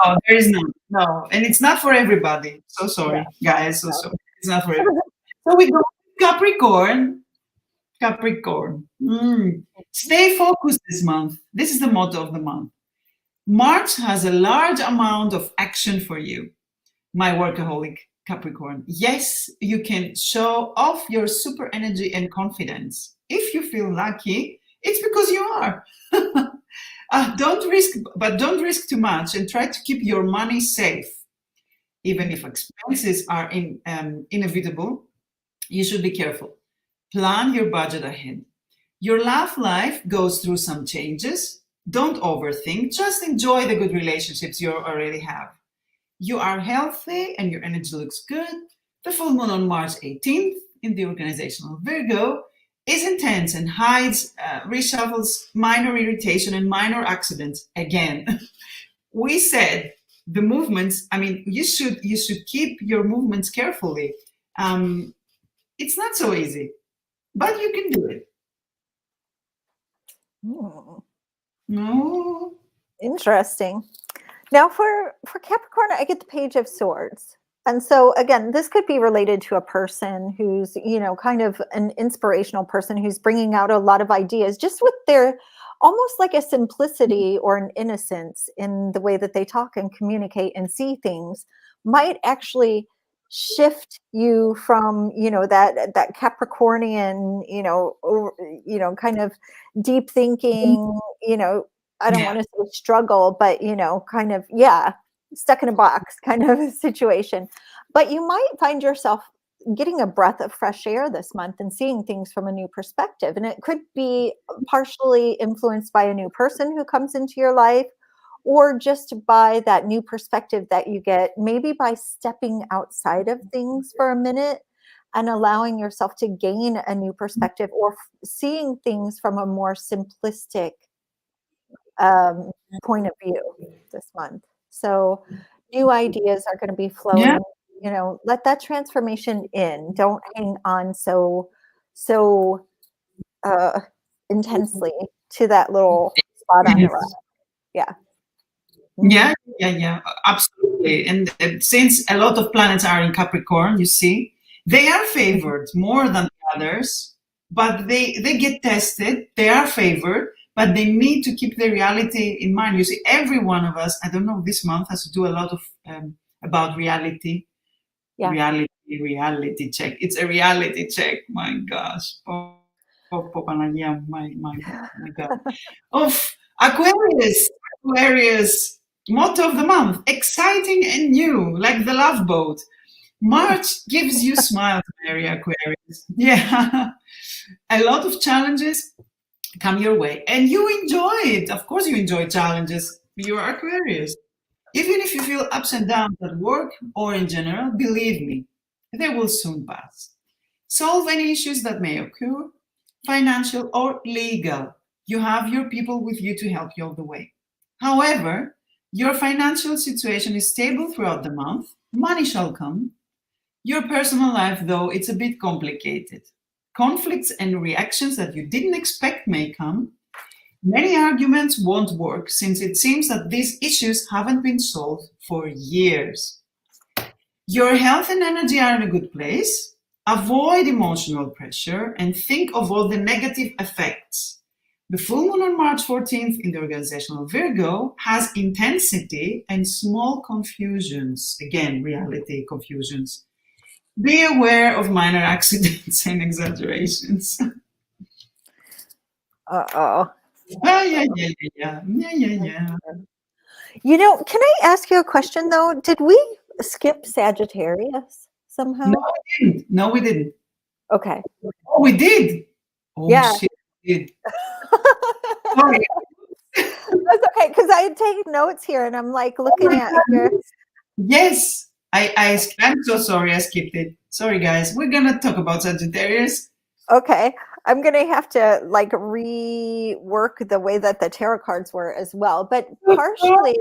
no, there is none. No, and it's not for everybody. So Yeah. sorry, guys. So No. sorry. It's not for everybody. So we go Capricorn. Capricorn. Stay focused this month. This is the motto of the month. March has a large amount of action for you, my workaholic Capricorn. Yes, you can show off your super energy and confidence. If you feel lucky, it's because you are. Don't risk too much and try to keep your money safe. Even if expenses are inevitable, you should be careful. Plan your budget ahead. Your love life goes through some changes. Don't overthink. Just enjoy the good relationships you already have. You are healthy and your energy looks good. The full moon on March 18th in the organizational Virgo is intense and hides, reshuffles minor irritation and minor accidents. Again, we said the movements. I mean, you should keep your movements carefully. It's not so easy, but you can do it. No. Interesting. Now for Capricorn, I get the Page of Swords. And so again, this could be related to a person who's, kind of an inspirational person who's bringing out a lot of ideas just with their almost like a simplicity or an innocence in the way that they talk and communicate and see things might actually shift you from, that Capricornian, kind of deep thinking, I don't want to say struggle, but, kind of, stuck in a box kind of situation. But you might find yourself getting a breath of fresh air this month and seeing things from a new perspective. And it could be partially influenced by a new person who comes into your life, or just by that new perspective that you get, maybe by stepping outside of things for a minute and allowing yourself to gain a new perspective, or seeing things from a more simplistic point of view this month. So new ideas are going to be flowing. Let that transformation in. Don't hang on so intensely to that little spot on the rock. Yeah. Yeah, absolutely. And since a lot of planets are in Capricorn, you see, they are favored more than the others, but they get tested. They are favored, but they need to keep the reality in mind. You see, every one of us, I don't know, this month has to do a lot of about reality. Yeah. Reality check. It's a reality check. My gosh. Oh, my God. Of Aquarius, motto of the month, exciting and new, like the love boat. March gives you smiles, Mary Aquarius. Yeah. A lot of challenges come your way and you enjoy it. Of course you enjoy challenges. You're Aquarius. Even if you feel ups and downs at work or in general, believe me, they will soon pass. Solve any issues that may occur, financial or legal. You have your people with you to help you all the way. However, your financial situation is stable throughout the month. Money shall come. Your personal life, though, it's a bit complicated. Conflicts and reactions that you didn't expect may come. Many arguments won't work since it seems that these issues haven't been solved for years. Your health and energy are in a good place. Avoid emotional pressure and think of all the negative effects. The full moon on March 14th in the organizational Virgo has intensity and small confusions. Again, reality confusions. Be aware of minor accidents and exaggerations. Uh-oh. Yeah. Can I ask you a question though? Did we skip Sagittarius somehow? No, we didn't. Okay. Oh, we did. Oh, yeah. Shit, we did. Sorry. That's okay, because I had taken notes here and I'm like looking at here. Yes. I'm so sorry I skipped it. Sorry, guys. We're going to talk about Sagittarius. Okay. I'm gonna have to like rework the way that the tarot cards were as well. But partially,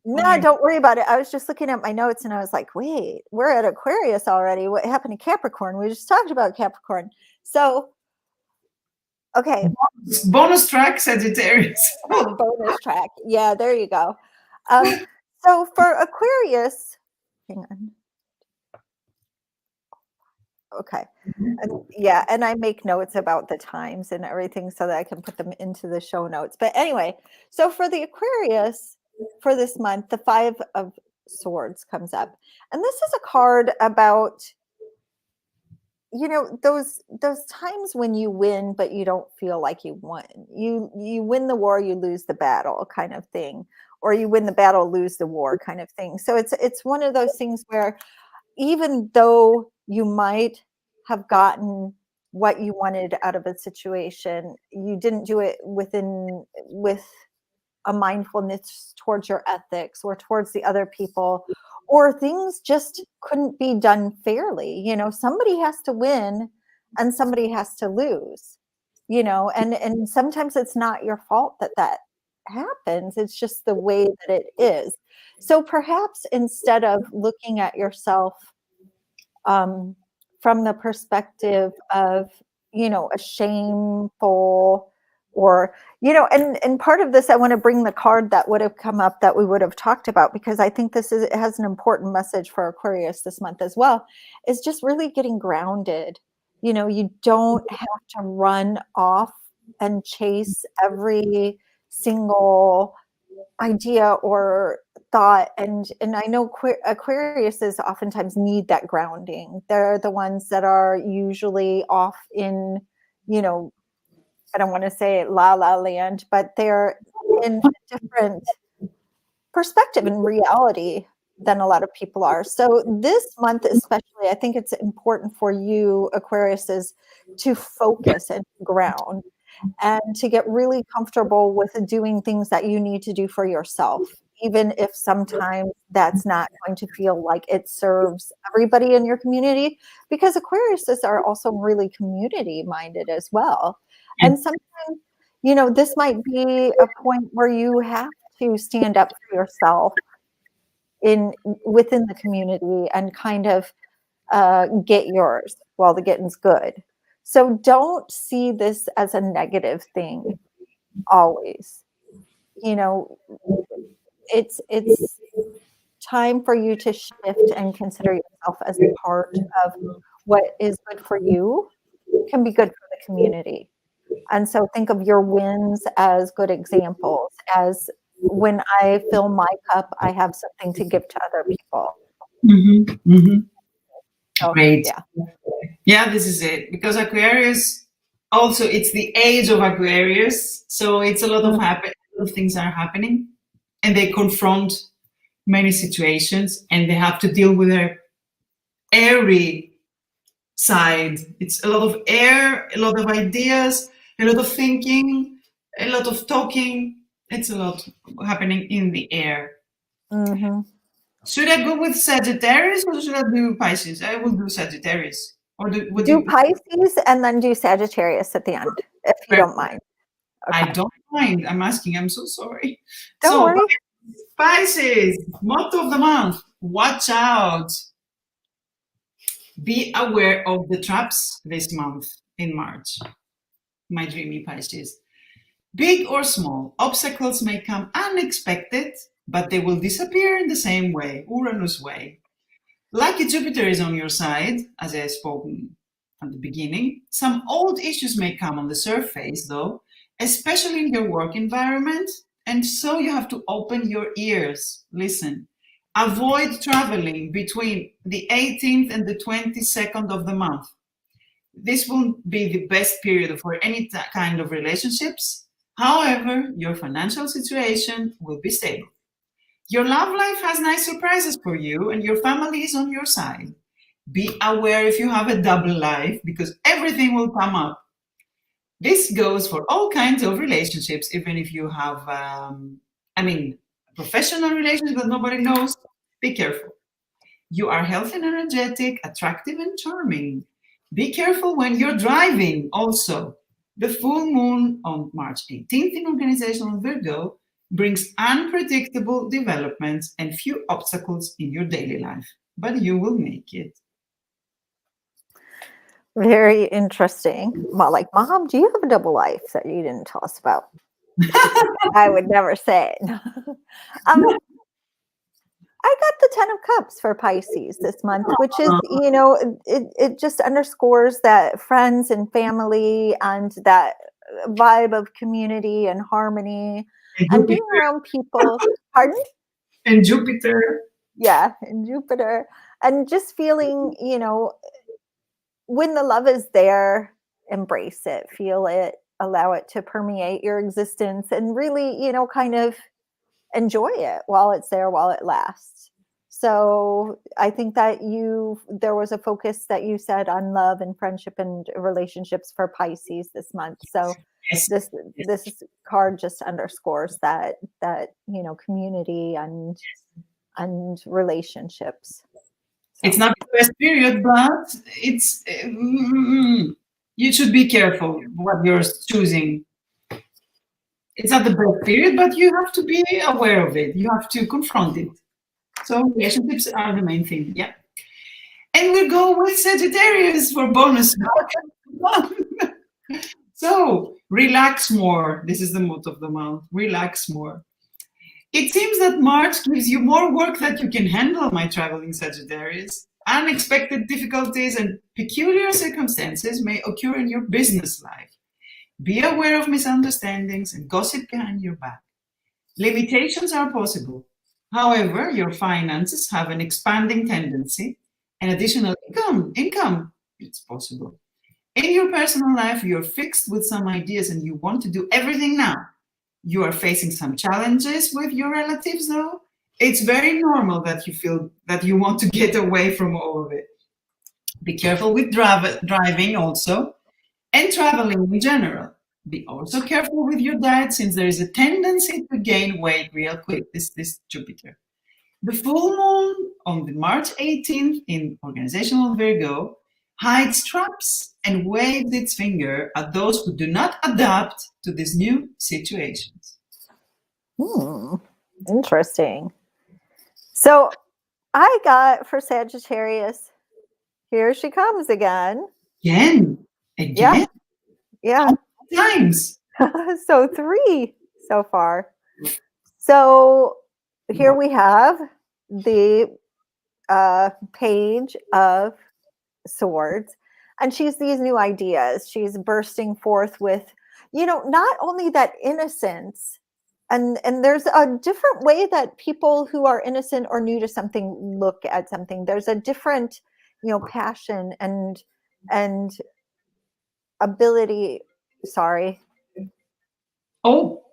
no, Okay. don't worry about it. I was just looking at my notes and I was like, wait, we're at Aquarius already. What happened to Capricorn? We just talked about Capricorn. So, okay, Bonus track Sagittarius. bonus track. Yeah, there you go. Um, so for Aquarius, hang on. Okay. And yeah, and I make notes about the times and everything so that I can put them into the show notes. But anyway, so for the Aquarius for this month, the 5 of Swords comes up. And this is a card about those times when you win but you don't feel like you won. You win the war, you lose the battle kind of thing, or you win the battle, lose the war kind of thing. So it's one of those things where even though you might have gotten what you wanted out of a situation, you didn't do it with a mindfulness towards your ethics or towards the other people, or things just couldn't be done fairly. Somebody has to win and somebody has to lose, and sometimes it's not your fault that happens. It's just the way that it is. So perhaps instead of looking at yourself from the perspective of a shameful, or and part of this, I want to bring the card that would have come up that we would have talked about, because I think it has an important message for Aquarius this month as well, is just really getting grounded. You don't have to run off and chase every single idea or thought. And I know Aquariuses oftentimes need that grounding. They're the ones that are usually off in, I don't want to say la la land, but they're in a different perspective and reality than a lot of people are. So this month especially, I think it's important for you Aquariuses to focus and ground, and to get really comfortable with doing things that you need to do for yourself, even if sometimes that's not going to feel like it serves everybody in your community, because Aquariuses are also really community minded as well. And sometimes, this might be a point where you have to stand up for yourself within the community and kind of get yours while the getting's good. So don't see this as a negative thing always. It's time for you to shift and consider yourself as a part of what is good for you can be good for the community. And so think of your wins as good examples, as when I fill my cup, I have something to give to other people. Mm-hmm. Mm-hmm. So, Great. yeah. Yeah, this is it. Because Aquarius, also, it's the age of Aquarius. So it's a lot of a lot of things are happening, and they confront many situations, and they have to deal with their airy side. It's a lot of air, a lot of ideas, a lot of thinking, a lot of talking. It's a lot happening in the air. Mm-hmm. Should I go with Sagittarius or should I do Pisces? I will do Sagittarius. Or Do Pisces and then do Sagittarius at the end, if you don't mind. I Okay. don't mind. I'm asking. I'm so sorry. Don't So, worry. Pisces, motto of the month. Watch out. Be aware of the traps this month in March. My dreamy Pisces. Big or small, obstacles may come unexpected, but they will disappear in the same way, Uranus way. Lucky Jupiter is on your side, as I have spoken at the beginning. Some old issues may come on the surface, though, especially in your work environment, and so you have to open your ears. Listen. Avoid traveling between the 18th and the 22nd of the month. This will be the best period for any kind of relationships. However, your financial situation will be stable. Your love life has nice surprises for you, and your family is on your side. Be aware if you have a double life, because everything will come up. This goes for all kinds of relationships, even if you have, professional relationships that nobody knows. Be careful. You are healthy and energetic, attractive and charming. Be careful when you're driving also. The full moon on March 18th in organizational Virgo brings unpredictable developments and few obstacles in your daily life, but you will make it. Very interesting. Well, like, Mom, do you have a double life that you didn't tell us about? I would never say it. I got the 10 of Cups for Pisces this month, which is, it just underscores that friends and family and that vibe of community and harmony And and being Jupiter. around people. Pardon? And Jupiter. Yeah, and Jupiter. And just feeling, when the love is there, embrace it, feel it, allow it to permeate your existence, and really, kind of enjoy it while it's there, while it lasts. So I think that there was a focus that you said on love and friendship and relationships for Pisces this month. So Yes. this card just underscores that community and relationships. So. It's not the best period, but it's you should be careful what you're choosing. It's not the best period, but you have to be aware of it. You have to confront it. So relationships are the main thing. Yeah. And we'll go with Sagittarius for bonus. So relax more. This is the motto of the month. Relax more. It seems that March gives you more work that you can handle, my traveling Sagittarius. Unexpected difficulties and peculiar circumstances may occur in your business life. Be aware of misunderstandings and gossip behind your back. Limitations are possible. However, your finances have an expanding tendency and additional income, it's possible. In your personal life, you're fixed with some ideas and you want to do everything now. You are facing some challenges with your relatives, though. It's very normal that you feel that you want to get away from all of it. Be careful with driving also, and traveling in general. Be also careful with your diet, since there is a tendency to gain weight real quick. This Jupiter. The full moon on the March 18th in organizational Virgo hides traps and waves its finger at those who do not adapt to these new situations. Interesting. So I got for Sagittarius, here she comes again. Again. Yeah. Times. So 3 so far. So here we have the Page of Swords, and she's these new ideas. She's bursting forth with, not only that innocence, and there's a different way that people who are innocent or new to something look at something. There's a different, passion and ability. Sorry. Oh.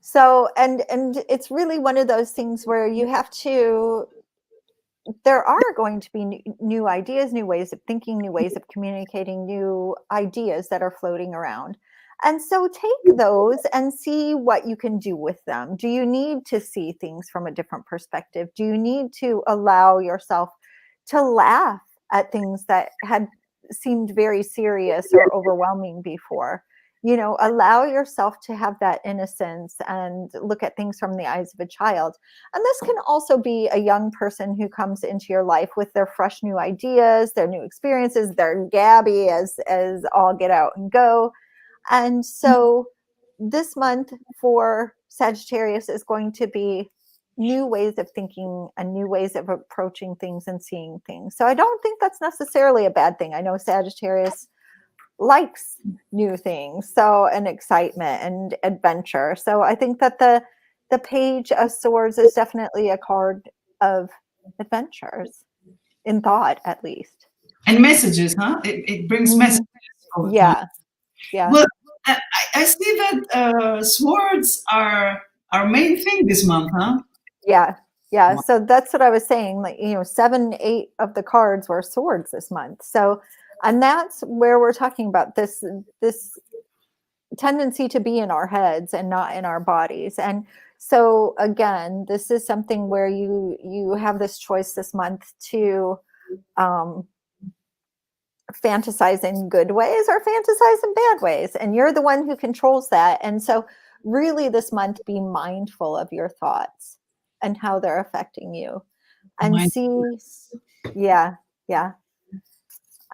So, and it's really one of those things where you have to, there are going to be new ideas, new ways of thinking, new ways of communicating, new ideas that are floating around. And so take those and see what you can do with them. Do you need to see things from a different perspective? Do you need to allow yourself to laugh at things that had seemed very serious or overwhelming before? Allow yourself to have that innocence and look at things from the eyes of a child. And this can also be a young person who comes into your life with their fresh new ideas, their new experiences, their gabby as all get out and go. And so this month for Sagittarius is going to be new ways of thinking and new ways of approaching things and seeing things. So I don't think that's necessarily a bad thing. I know Sagittarius likes new things, so, and excitement and adventure. So I think that the Page of Swords is definitely a card of adventures, in thought at least. And messages, huh? It brings messages. Yeah. Well, I see that swords are our main thing this month, huh? Yeah. So that's what I was saying. Like, 7, 8 of the cards were swords this month. So, and that's where we're talking about this tendency to be in our heads and not in our bodies. And so again, this is something where you have this choice this month to fantasize in good ways or fantasize in bad ways. And you're the one who controls that. And so really this month, be mindful of your thoughts and how they're affecting you, and see, yeah, yeah.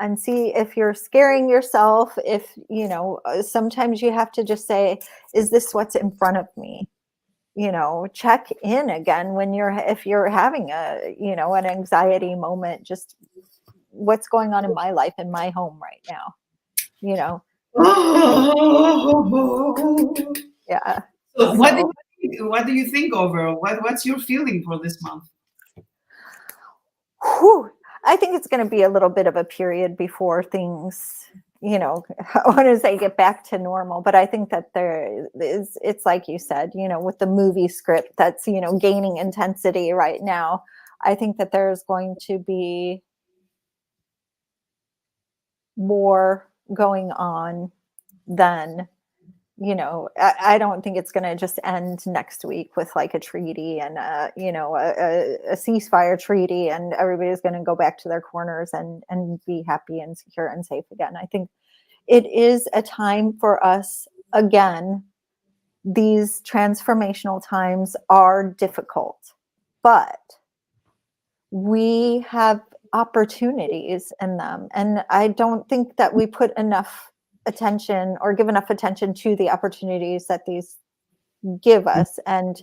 And see if you're scaring yourself, if, sometimes you have to just say, is this what's in front of me? Check in again if you're having an anxiety moment, just what's going on in my life, in my home right now, yeah. So what do you think overall? What's your feeling for this month? Whew, I think it's going to be a little bit of a period before things, I want to say get back to normal, but I think that it's like you said, with the movie script that's, gaining intensity right now. I think that there's going to be more going on than, I don't think it's going to just end next week with like a treaty and a ceasefire treaty, and everybody's going to go back to their corners and be happy and secure and safe again. I think it is a time for us, again, these transformational times are difficult, but we have opportunities in them. And I don't think that we put enough attention or give enough attention to the opportunities that these give us, and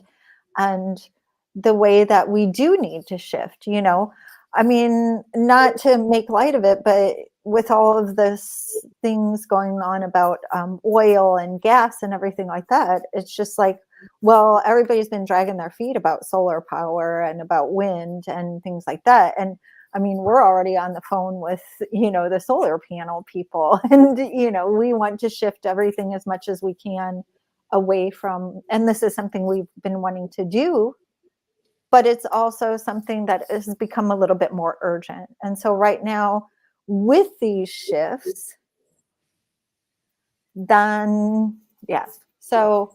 the way that we do need to shift. I mean, not to make light of it, but with all of this things going on about oil and gas and everything like that, it's just like, well, everybody's been dragging their feet about solar power and about wind and things like that. And I mean, we're already on the phone with, the solar panel people, and, we want to shift everything as much as we can away from, and this is something we've been wanting to do, but it's also something that has become a little bit more urgent. And so right now, with these shifts, then, yes. So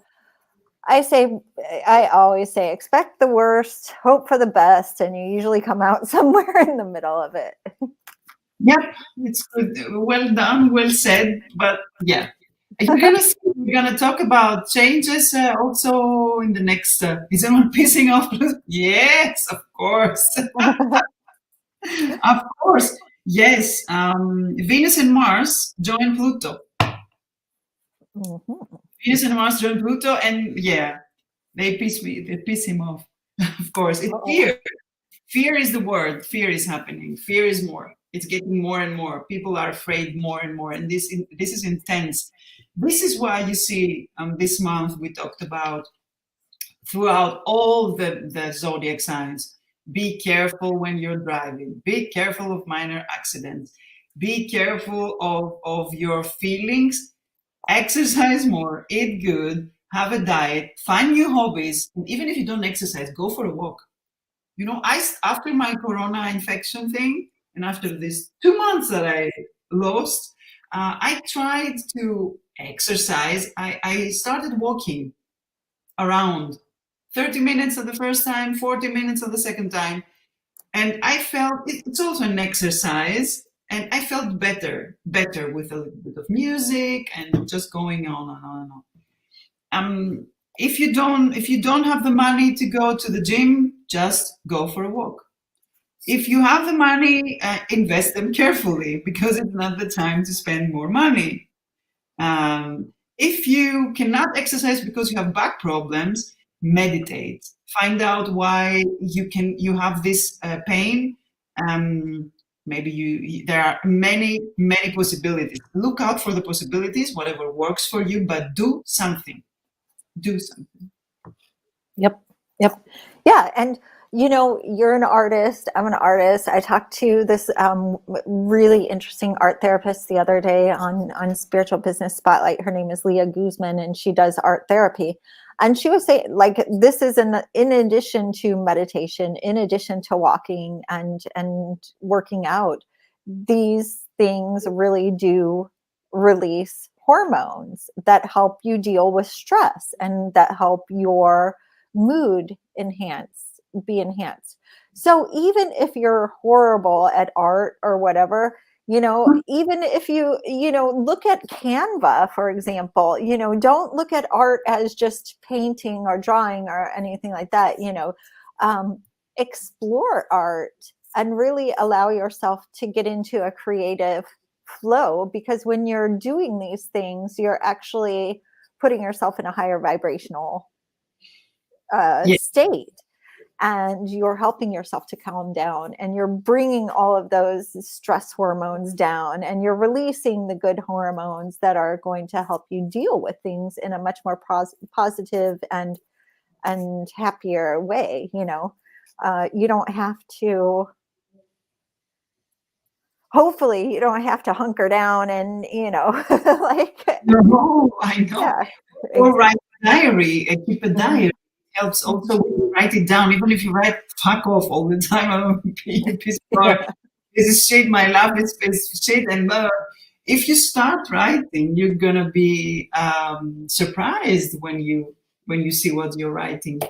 I always say, expect the worst, hope for the best, and you usually come out somewhere in the middle of it. Yep, it's good. Well done, well said. But yeah, we're gonna talk about changes also in the next. Is anyone pissing off? Yes, of course, of course. Yes, Venus and Mars join Pluto. Mm-hmm. Venus and Mars join Pluto, and yeah, they piss him off. Of course, it's fear. Fear is the word. Fear is happening. Fear is more. It's getting more and more. People are afraid more and more, and this is intense. This is why you see this month we talked about throughout all the zodiac signs. Be careful when you're driving. Be careful of minor accidents. Be careful of your feelings. Exercise more. Eat good. Have a diet. Find new hobbies. And even if you don't exercise, go for a walk. After my corona infection thing, and after this 2 months that I lost, I tried to exercise. I started walking around 30 minutes at the first time, 40 minutes at the second time. And I felt it's also an exercise. And I felt better with a little bit of music and just going on and on and on. If you don't have the money to go to the gym, just go for a walk. If you have the money, invest them carefully, because it's not the time to spend more money. If you cannot exercise because you have back problems, meditate. Find out why you have this pain. Maybe there are many possibilities. Look out for the possibilities, whatever works for you, but do something. Do something. Yep. Yeah. And, you're an artist. I'm an artist. I talked to this really interesting art therapist the other day on Spiritual Business Spotlight. Her name is Leah Guzman, and she does art therapy. And she was saying, like, this is in addition to meditation, in addition to walking and working out, these things really do release hormones that help you deal with stress and that help your mood be enhanced. So even if you're horrible at art or whatever, even if look at Canva, for example, don't look at art as just painting or drawing or anything like that, um, explore art and really allow yourself to get into a creative flow, because when you're doing these things, you're actually putting yourself in a higher vibrational Yeah. state, and you're helping yourself to calm down, and you're bringing all of those stress hormones down, and you're releasing the good hormones that are going to help you deal with things in a much more positive and happier way. You don't have to, hopefully you don't have to hunker down and like, No, I know. yeah, Or exactly. write a diary, keep a Mhm. diary. Helps also when you write it down, even if you write fuck off all the time. Piece of art. Yeah, This is shit. My love is shit. And if you start writing, you're gonna be surprised when you see what you're writing.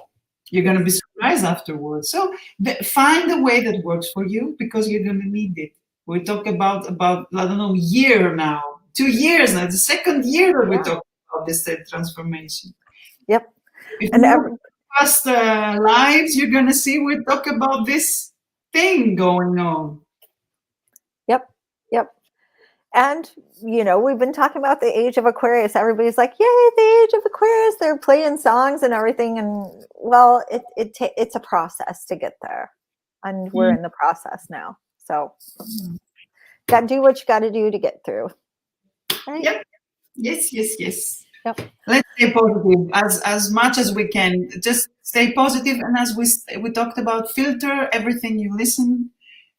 You're gonna be yes, surprised afterwards. So find a way that works for you, because you're gonna need it. We talk about I don't know, year now, 2 years now, the second year that we yeah, talk about this transformation. yep. If And you look at past lives, you're gonna see we talk about this thing going on. yep, yep. And, we've been talking about the age of Aquarius. Everybody's like, yay, the age of Aquarius. They're playing songs and everything. And well, it's a process to get there. And we're Mm. in the process now. So got to do what you got to do to get through. Right? Yep. Yes. Yes. Yes. Yep. Let's stay positive as much as we can. Just stay positive, and as we talked about, filter everything you listen,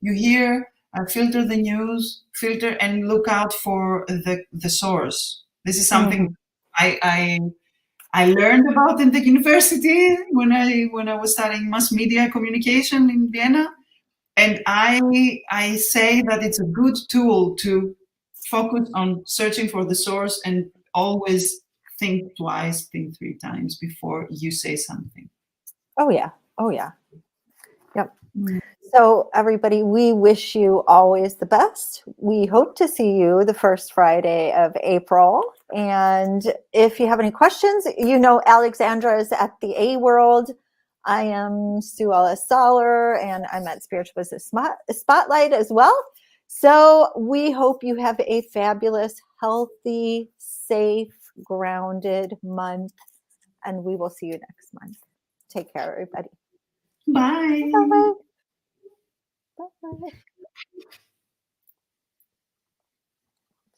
you hear, filter the news, filter and look out for the source. This is something Mhm. I learned about in the university when I was studying mass media communication in Vienna, and I say that it's a good tool to focus on searching for the source, and always think twice, think three times before you say something. Oh, yeah. Oh, yeah. Yep. Mm. So, everybody, we wish you always the best. We hope to see you the first Friday of April. And if you have any questions, Alexandra is at the A World. I am Sue Ellis-Saller, and I'm at Spiritual Business Spotlight as well. So, we hope you have a fabulous, healthy, safe, grounded month. And we will see you next month. Take care, everybody. Bye. Bye-bye. Bye.